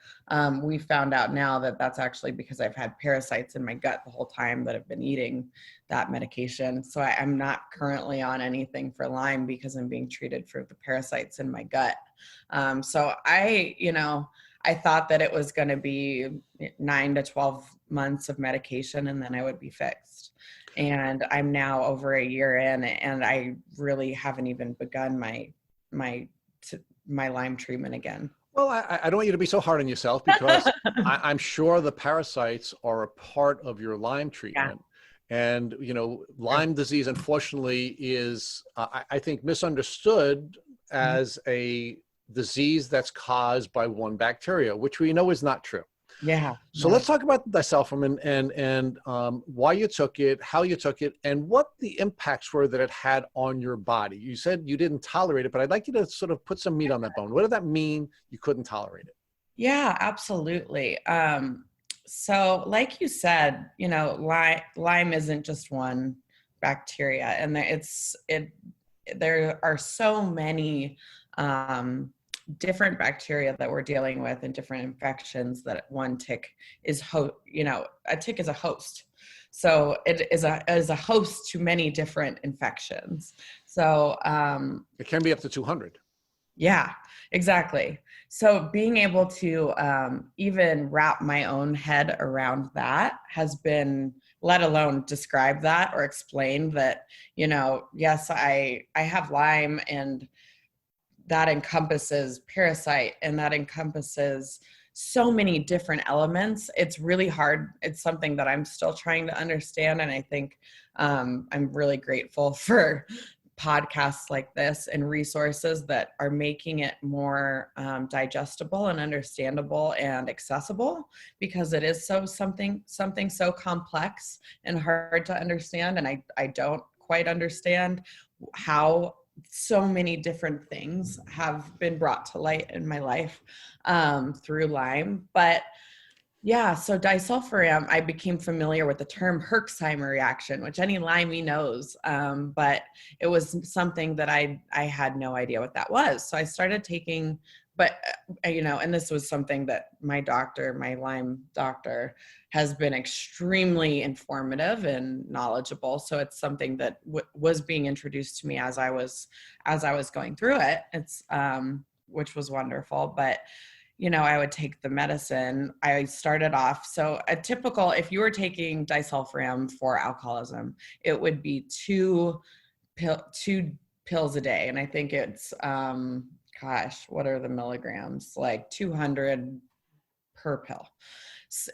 We found out now that that's actually because I've had parasites in my gut the whole time that I've been eating that medication. So I'm not currently on anything for Lyme because I'm being treated for the parasites in my gut. So I thought that it was going to be 9 to 12 months of medication and then I would be fixed. And I'm now over a year in, and I really haven't even begun my Lyme treatment again. Well, I don't want you to be so hard on yourself, because I'm sure the parasites are a part of your Lyme treatment. Yeah. And, Lyme disease, unfortunately, is, I think, misunderstood as a disease that's caused by one bacteria, which we know is not true. Yeah. So let's talk about disulfiram and why you took it, how you took it, and what the impacts were that it had on your body. You said you didn't tolerate it, but I'd like you to sort of put some meat on that bone. What did that mean you couldn't tolerate it? Yeah, absolutely. So like you said, Lyme isn't just one bacteria, and there are so many different bacteria that we're dealing with and different infections that one tick is a tick is a host. So it is a host to many different infections. So it can be up to 200. Yeah, exactly. So being able to even wrap my own head around that has been, let alone describe that or explain that, yes, I have Lyme, and that encompasses parasite, and that encompasses so many different elements. It's really hard. It's something that I'm still trying to understand. And I think I'm really grateful for podcasts like this and resources that are making it more digestible and understandable and accessible, because it is something so complex and hard to understand. And I don't quite understand how so many different things have been brought to light in my life through Lyme. But yeah, so disulfiram, I became familiar with the term Herxheimer reaction, which any Limey knows, but it was something that I had no idea what that was. So I started taking, and this was something that my Lyme doctor, has been extremely informative and knowledgeable. So it's something that was being introduced to me as I was going through it. It's which was wonderful. But I would take the medicine. I started off, so a typical, if you were taking disulfiram for alcoholism, it would be two pills a day. And I think it's, what are the milligrams? Like 200 per pill.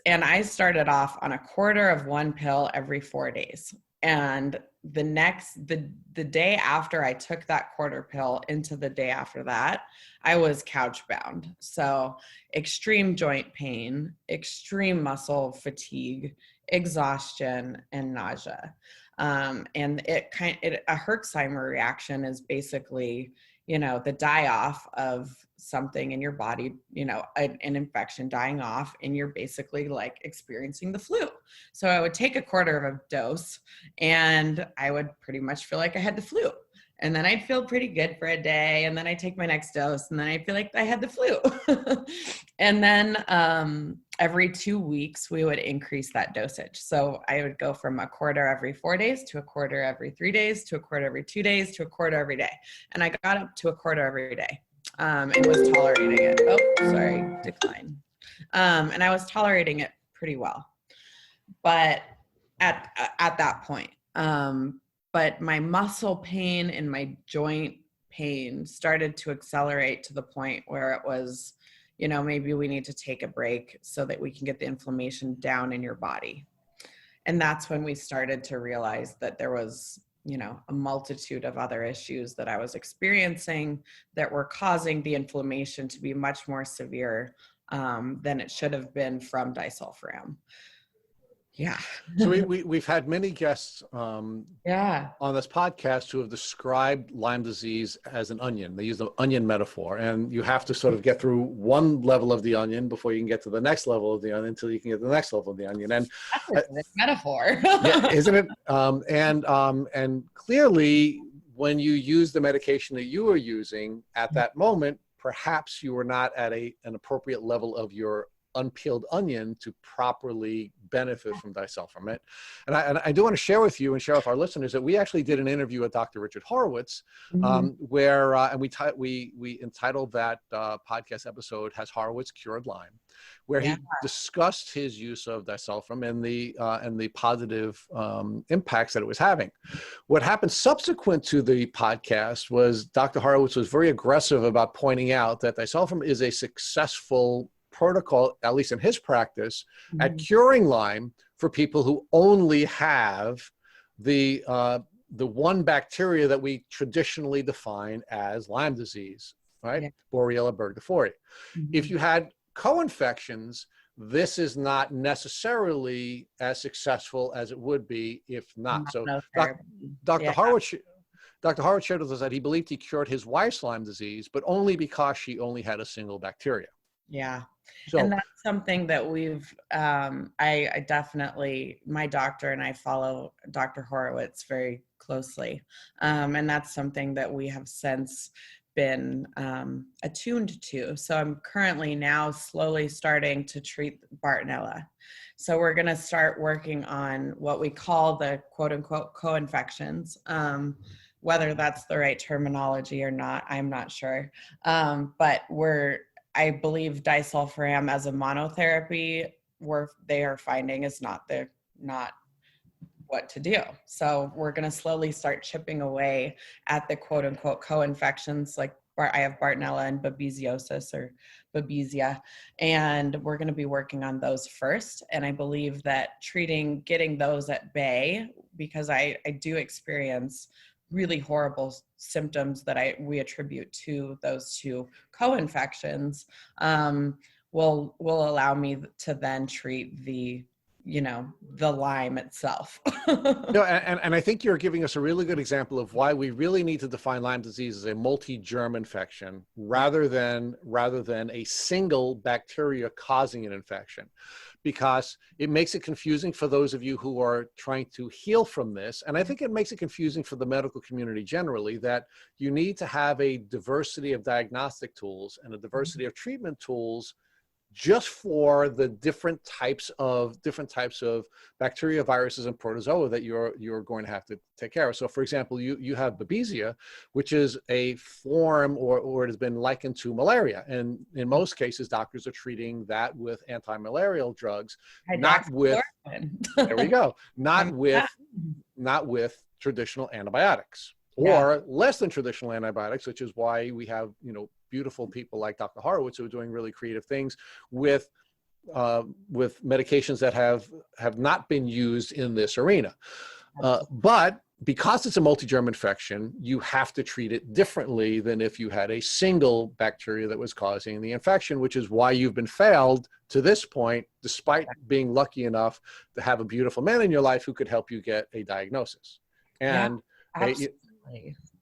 And I started off on a quarter of one pill every 4 days. And the day after I took that quarter pill into the day after that, I was couch bound. So extreme joint pain, extreme muscle fatigue, exhaustion, and nausea. And a Herxheimer reaction is basically, the die-off of something in your body, an infection dying off, and you're basically like experiencing the flu. So I would take a quarter of a dose and I would pretty much feel like I had the flu. And then I'd feel pretty good for a day. And then I take my next dose and then I feel like I had the flu. And then every 2 weeks, we would increase that dosage. So I would go from a quarter every 4 days to a quarter every 3 days to a quarter every 2 days to a quarter every day. And I got up to a quarter every day and was tolerating it. Oh, sorry, decline. And I was tolerating it pretty well. But at that point, but my muscle pain and my joint pain started to accelerate to the point where it was, maybe we need to take a break so that we can get the inflammation down in your body. And that's when we started to realize that there was, a multitude of other issues that I was experiencing that were causing the inflammation to be much more severe than it should have been from disulfiram. Yeah. So we've had many guests yeah. on this podcast who have described Lyme disease as an onion. They use the onion metaphor, and you have to sort of get through one level of the onion before you can get to the next level of the onion until you can get to the next level of the onion. And that's a metaphor. yeah, isn't it? And clearly, when you use the medication that you were using at that moment, perhaps you were not at an appropriate level of your unpeeled onion to properly benefit from disulfiram. And I do want to share with you and share with our listeners that we actually did an interview with Dr. Richard Horowitz, where and we entitled that podcast episode "Has Horowitz Cured Lyme?", where he discussed his use of disulfiram and the positive impacts that it was having. What happened subsequent to the podcast was Dr. Horowitz was very aggressive about pointing out that disulfiram is a successful protocol, at least in his practice, at curing Lyme for people who only have the one bacteria that we traditionally define as Lyme disease, right? Borrelia burgdorferi. If you had co-infections, this is not necessarily as successful as it would be if not. So Dr. Horowitz shared with us that he believed he cured his wife's Lyme disease, but only because she only had a single bacteria. Yeah. So, and that's something that we've, I definitely, my doctor and I follow Dr. Horowitz very closely. And that's something that we have since been attuned to. So I'm currently now slowly starting to treat Bartonella. So we're going to start working on what we call the quote unquote co-infections. Whether that's the right terminology or not, I'm not sure. But I believe disulfiram as a monotherapy, they are finding is not what to do. So we're going to slowly start chipping away at the quote unquote co-infections. Like I have Bartonella and babesiosis or Babesia, and we're going to be working on those first. And I believe that getting those at bay, because I do experience really horrible symptoms that we attribute to those two co-infections, will allow me to then treat the Lyme itself. And I think you're giving us a really good example of why we really need to define Lyme disease as a multi-germ infection rather than a single bacteria causing an infection, because it makes it confusing for those of you who are trying to heal from this. And I think it makes it confusing for the medical community generally, that you need to have a diversity of diagnostic tools and a diversity of treatment tools just for the different types of bacteria, viruses, and protozoa that you're going to have to take care of. So for example, you have Babesia, which is a form or it has been likened to malaria. And in most cases, doctors are treating that with anti-malarial drugs, not with traditional antibiotics. Or less than traditional antibiotics, which is why we have, beautiful people like Dr. Horowitz who are doing really creative things with medications that have not been used in this arena. But because it's a multi-germ infection, you have to treat it differently than if you had a single bacteria that was causing the infection, which is why you've been failed to this point, despite being lucky enough to have a beautiful man in your life who could help you get a diagnosis. And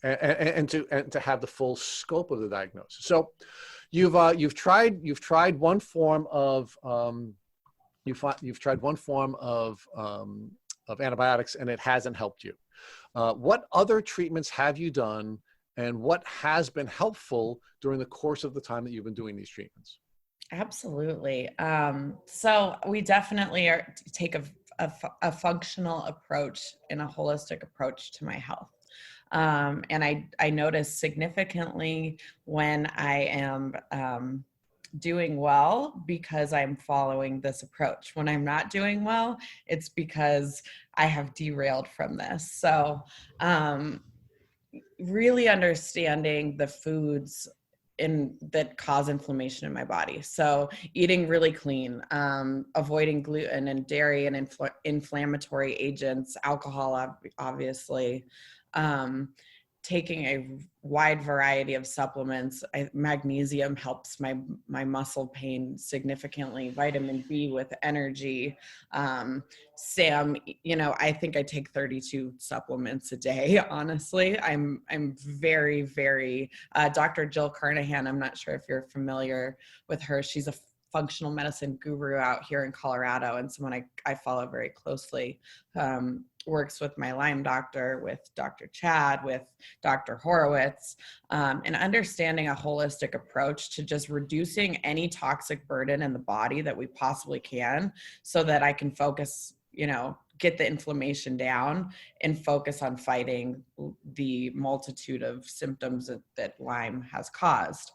and to have the full scope of the diagnosis. So you've tried one form of antibiotics and it hasn't helped you. What other treatments have you done, and what has been helpful during the course of the time that you've been doing these treatments? Absolutely. So we definitely take a functional approach and a holistic approach to my health. And I notice significantly when I am doing well because I'm following this approach. When I'm not doing well, it's because I have derailed from this. So, really understanding the foods that cause inflammation in my body. So eating really clean, avoiding gluten and dairy and inflammatory agents, alcohol, obviously, taking a wide variety of supplements. Magnesium helps my muscle pain significantly. Vitamin B with energy. Sam, I think I take 32 supplements a day. Honestly, I'm very, very. Dr. Jill Carnahan. I'm not sure if you're familiar with her. She's a functional medicine guru out here in Colorado, and someone I follow very closely. Works with my Lyme doctor, with Dr. Chad, with Dr. Horowitz, and understanding a holistic approach to just reducing any toxic burden in the body that we possibly can, so that I can focus, get the inflammation down and focus on fighting the multitude of symptoms that Lyme has caused.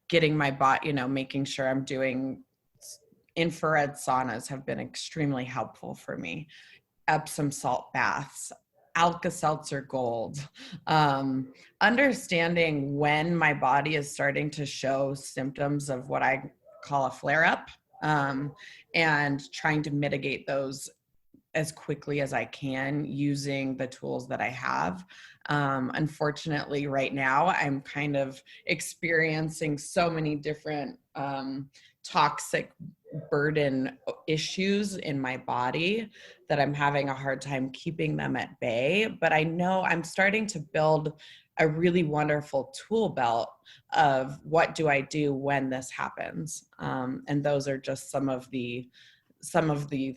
Getting my body, making sure I'm doing infrared saunas have been extremely helpful for me. Epsom salt baths, Alka-Seltzer Gold, understanding when my body is starting to show symptoms of what I call a flare-up, and trying to mitigate those as quickly as I can using the tools that I have. Unfortunately, right now, I'm kind of experiencing so many different toxic burden issues in my body that I'm having a hard time keeping them at bay. But I know I'm starting to build a really wonderful tool belt of what do I do when this happens. And those are just some of the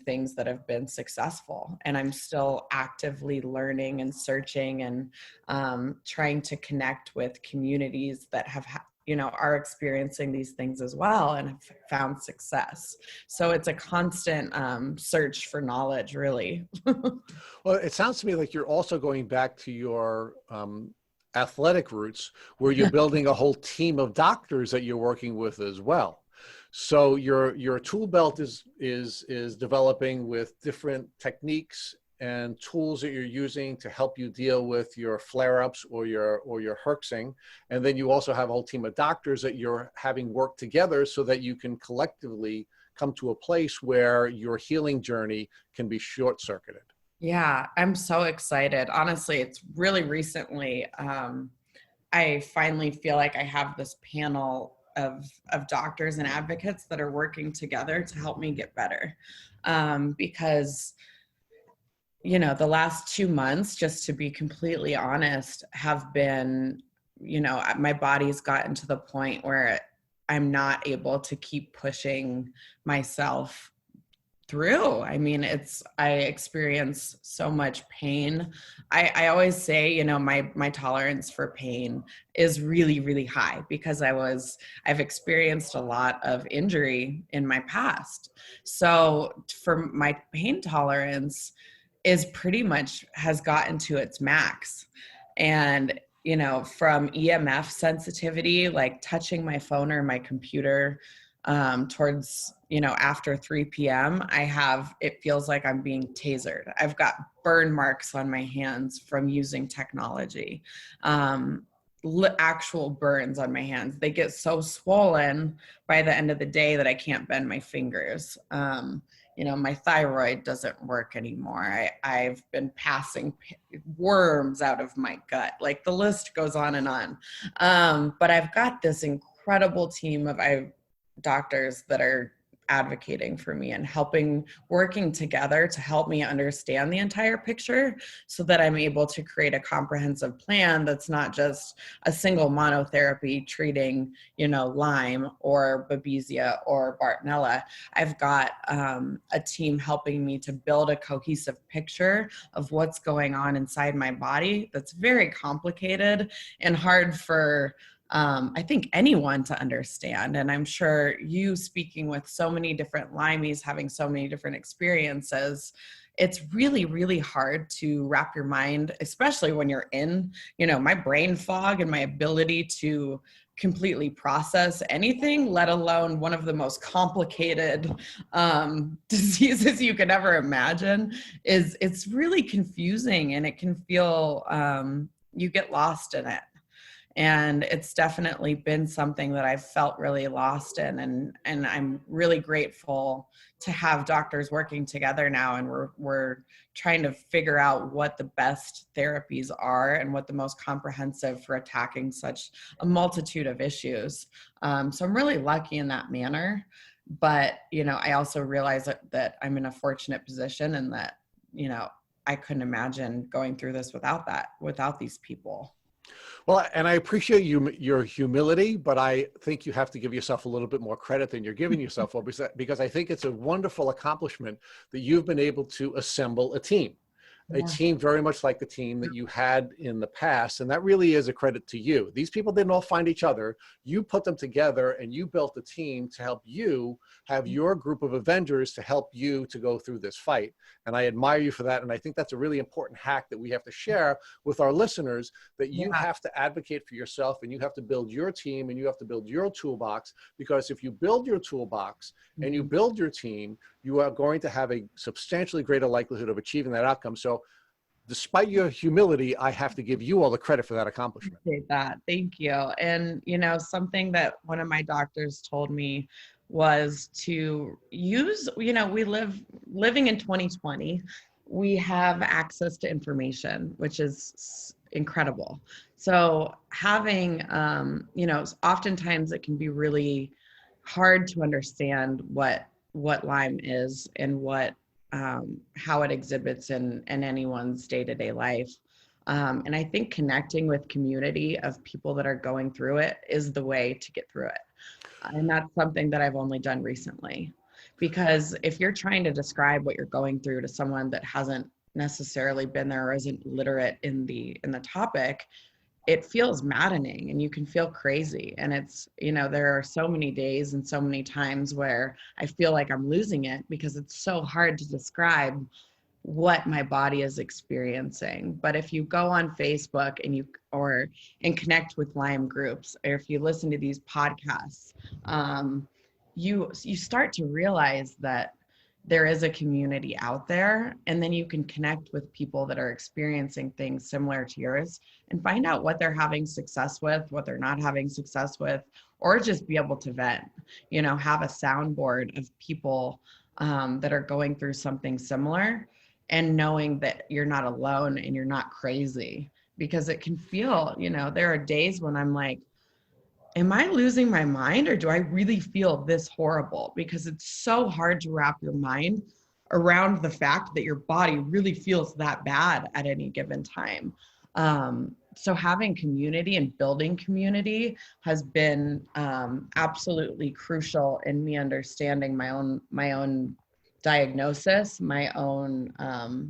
things that have been successful. And I'm still actively learning and searching and trying to connect with communities that have are experiencing these things as well and have found success. So it's a constant search for knowledge, really. Well, it sounds to me like you're also going back to your athletic roots, where you're building a whole team of doctors that you're working with as well. So your tool belt is developing with different techniques and tools that you're using to help you deal with your flare-ups or your herxing. And then you also have a whole team of doctors that you're having work together so that you can collectively come to a place where your healing journey can be short-circuited. Yeah, I'm so excited. Honestly, it's really recently, I finally feel like I have this panel of doctors and advocates that are working together to help me get better. Because the last 2 months, just to be completely honest, have been, my body's gotten to the point where I'm not able to keep pushing myself through. I mean, I experience so much pain. I always say, my tolerance for pain is really, really high because I've experienced a lot of injury in my past. So for my pain tolerance is pretty much has gotten to its max. And, from EMF sensitivity, like touching my phone or my computer towards, after 3 p.m., it feels like I'm being tasered. I've got burn marks on my hands from using technology, actual burns on my hands. They get so swollen by the end of the day that I can't bend my fingers. My thyroid doesn't work anymore. I've been passing worms out of my gut. Like the list goes on and on. But I've got this incredible team of doctors that are advocating for me and working together to help me understand the entire picture so that I'm able to create a comprehensive plan that's not just a single monotherapy treating, Lyme or Babesia or Bartonella. I've got a team helping me to build a cohesive picture of what's going on inside my body that's very complicated and hard for I think anyone to understand. And I'm sure you, speaking with so many different Lymies, having so many different experiences, it's really, really hard to wrap your mind, especially when you're in, my brain fog and my ability to completely process anything, let alone one of the most complicated diseases you could ever imagine, it's really confusing, and it can feel you get lost in it. And it's definitely been something that I've felt really lost in. And I'm really grateful to have doctors working together now. And we're trying to figure out what the best therapies are and what the most comprehensive for attacking such a multitude of issues. So I'm really lucky in that manner. But, I also realize that I'm in a fortunate position and that, I couldn't imagine going through this without these people. Well, and I appreciate your humility, but I think you have to give yourself a little bit more credit than you're giving yourself for, because I think it's a wonderful accomplishment that you've been able to assemble a team. A team very much like the team that you had in the past. And that really is a credit to you. These people didn't all find each other. You put them together and you built a team to help you have your group of Avengers to help you to go through this fight. And I admire you for that. And I think that's a really important hack that we have to share with our listeners, that you have to advocate for yourself and you have to build your team and you have to build your toolbox, because if you build your toolbox and you build your team, you are going to have a substantially greater likelihood of achieving that outcome. So despite your humility, I have to give you all the credit for that accomplishment. Appreciate that. Thank you. And, something that one of my doctors told me was to use, living in 2020, we have access to information, which is incredible. So having, oftentimes it can be really hard to understand what Lyme is and how it exhibits in anyone's day-to-day life. And I think connecting with community of people that are going through it is the way to get through it. And that's something that I've only done recently, because if you're trying to describe what you're going through to someone that hasn't necessarily been there or isn't literate in the topic, it feels maddening and you can feel crazy. And it's, there are so many days and so many times where I feel like I'm losing it because it's so hard to describe what my body is experiencing. But if you go on Facebook and connect with Lyme groups, or if you listen to these podcasts, you start to realize that there is a community out there, and then you can connect with people that are experiencing things similar to yours and find out what they're having success with, what they're not having success with, or just be able to vent, have a soundboard of people that are going through something similar, and knowing that you're not alone and you're not crazy, because it can feel, there are days when I'm like, am I losing my mind, or do I really feel this horrible? Because it's so hard to wrap your mind around the fact that your body really feels that bad at any given time. So having community and building community has been absolutely crucial in me understanding my own diagnosis, my own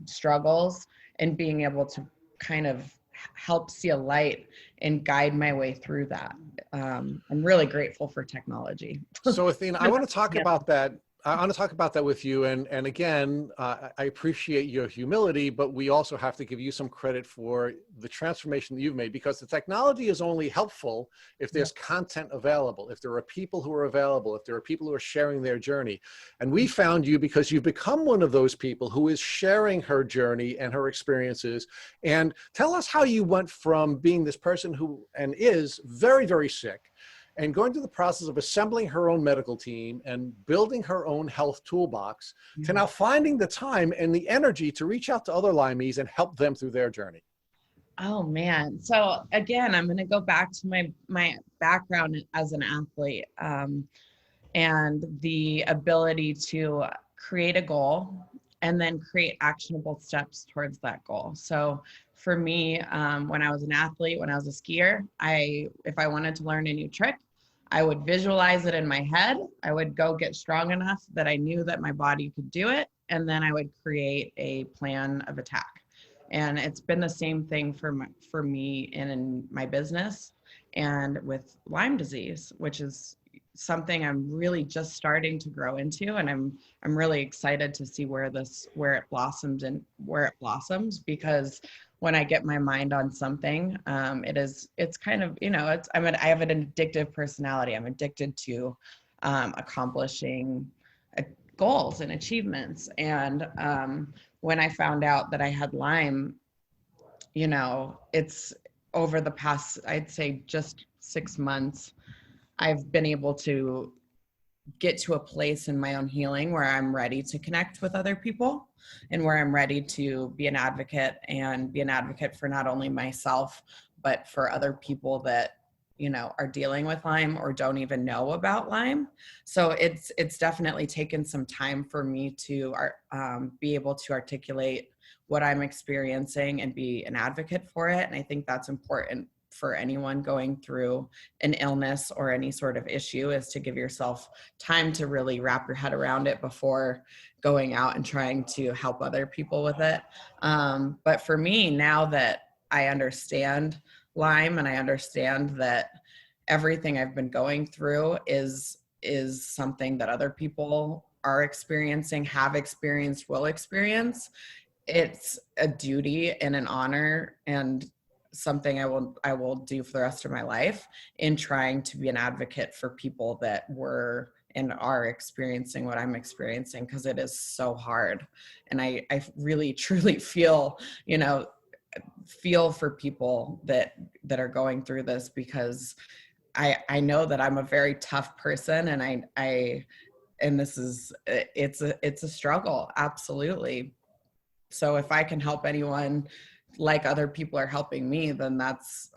struggles, and being able to kind of help see a light and guide my way through that. I'm really grateful for technology. So Athena, I want to talk about that. I want to talk about that with you. And again, I appreciate your humility, but we also have to give you some credit for the transformation that you've made, because the technology is only helpful if there's content available, if there are people who are available, if there are people who are sharing their journey. And we found you because you've become one of those people who is sharing her journey and her experiences. And tell us how you went from being this person who is very, very sick, and going through the process of assembling her own medical team and building her own health toolbox, to now finding the time and the energy to reach out to other Lymies and help them through their journey. Oh man. So again, I'm going to go back to my background as an athlete, and the ability to create a goal and then create actionable steps towards that goal. So for me, when I was an athlete, when I was a skier, if I wanted to learn a new trick, I would visualize it in my head. I would go get strong enough that I knew that my body could do it. And then I would create a plan of attack. And it's been the same thing for me in my business and with Lyme disease, which is something I'm really just starting to grow into. And I'm really excited to see where it blossoms, because when I get my mind on something, it's kind of, I have an addictive personality. I'm addicted to accomplishing goals and achievements. And when I found out that I had Lyme, over the past, I'd say just 6 months, I've been able to get to a place in my own healing where I'm ready to connect with other people and where I'm ready to be an advocate and be an advocate for not only myself, but for other people that, you know, are dealing with Lyme or don't even know about Lyme. So it's definitely taken some time for me to be able to articulate what I'm experiencing and be an advocate for it. And I think that's important for anyone going through an illness or any sort of issue, is to give yourself time to really wrap your head around it before going out and trying to help other people with it. But for me, now that I understand Lyme and I understand that everything I've been going through is something that other people are experiencing, have experienced, will experience, it's a duty and an honor and something I will do for the rest of my life in trying to be an advocate for people that were and are experiencing what I'm experiencing, because it is so hard. And I really truly feel, you know, feel for people that are going through this, because I know that I'm a very tough person, and and this is, it's a struggle. Absolutely. So if I can help anyone like other people are helping me, then that's,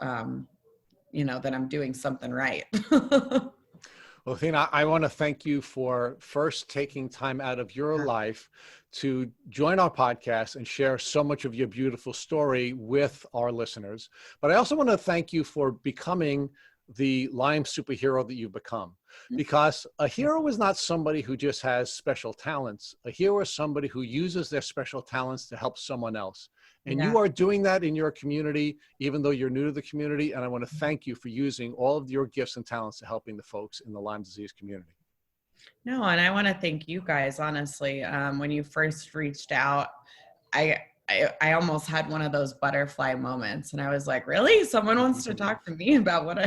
you know, then I'm doing something right. Well, Athena, I want to thank you for first taking time out of your life to join our podcast and share so much of your beautiful story with our listeners. But I also want to thank you for becoming the Lyme superhero that you've become, because a hero is not somebody who just has special talents. A hero is somebody who uses their special talents to help someone else. And you are doing that in your community, even though you're new to the community. And I want to thank you for using all of your gifts and talents to helping the folks in the Lyme disease community. No, and I want to thank you guys, honestly. When you first reached out, I almost had one of those butterfly moments, and I was like, really? Someone wants to talk to me about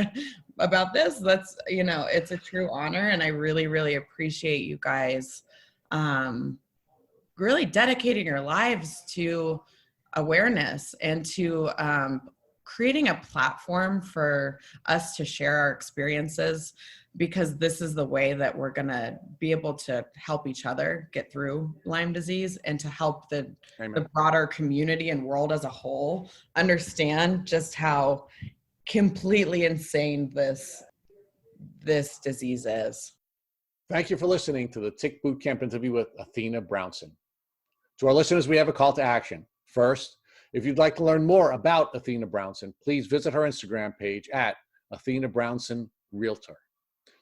about this? That's, you know, it's a true honor. And I really, really appreciate you guys, really dedicating your lives to awareness and to, creating a platform for us to share our experiences, because this is the way that we're going to be able to help each other get through Lyme disease, and to help the broader community and world as a whole understand just how completely insane this disease is. Thank you for listening to the Tick Bootcamp interview with Athena Brownson. To our listeners, we have a call to action. First, if you'd like to learn more about Athena Brownson, please visit her Instagram page at Athena Brownson Realtor.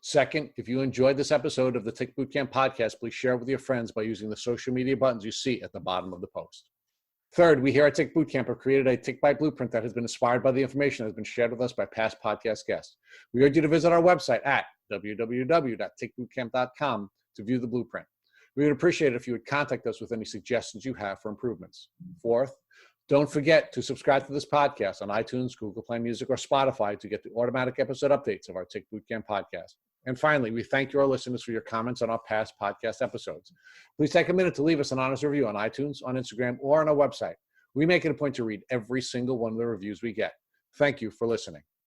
Second, if you enjoyed this episode of the Tick Bootcamp podcast, please share it with your friends by using the social media buttons you see at the bottom of the post. Third, we here at Tick Bootcamp have created a Tick Bite Blueprint that has been inspired by the information that has been shared with us by past podcast guests. We urge you to visit our website at www.tickbootcamp.com to view the blueprint. We would appreciate it if you would contact us with any suggestions you have for improvements. Fourth, don't forget to subscribe to this podcast on iTunes, Google Play Music, or Spotify to get the automatic episode updates of our Tick Bootcamp podcast. And finally, we thank you, our listeners, for your comments on our past podcast episodes. Please take a minute to leave us an honest review on iTunes, on Instagram, or on our website. We make it a point to read every single one of the reviews we get. Thank you for listening.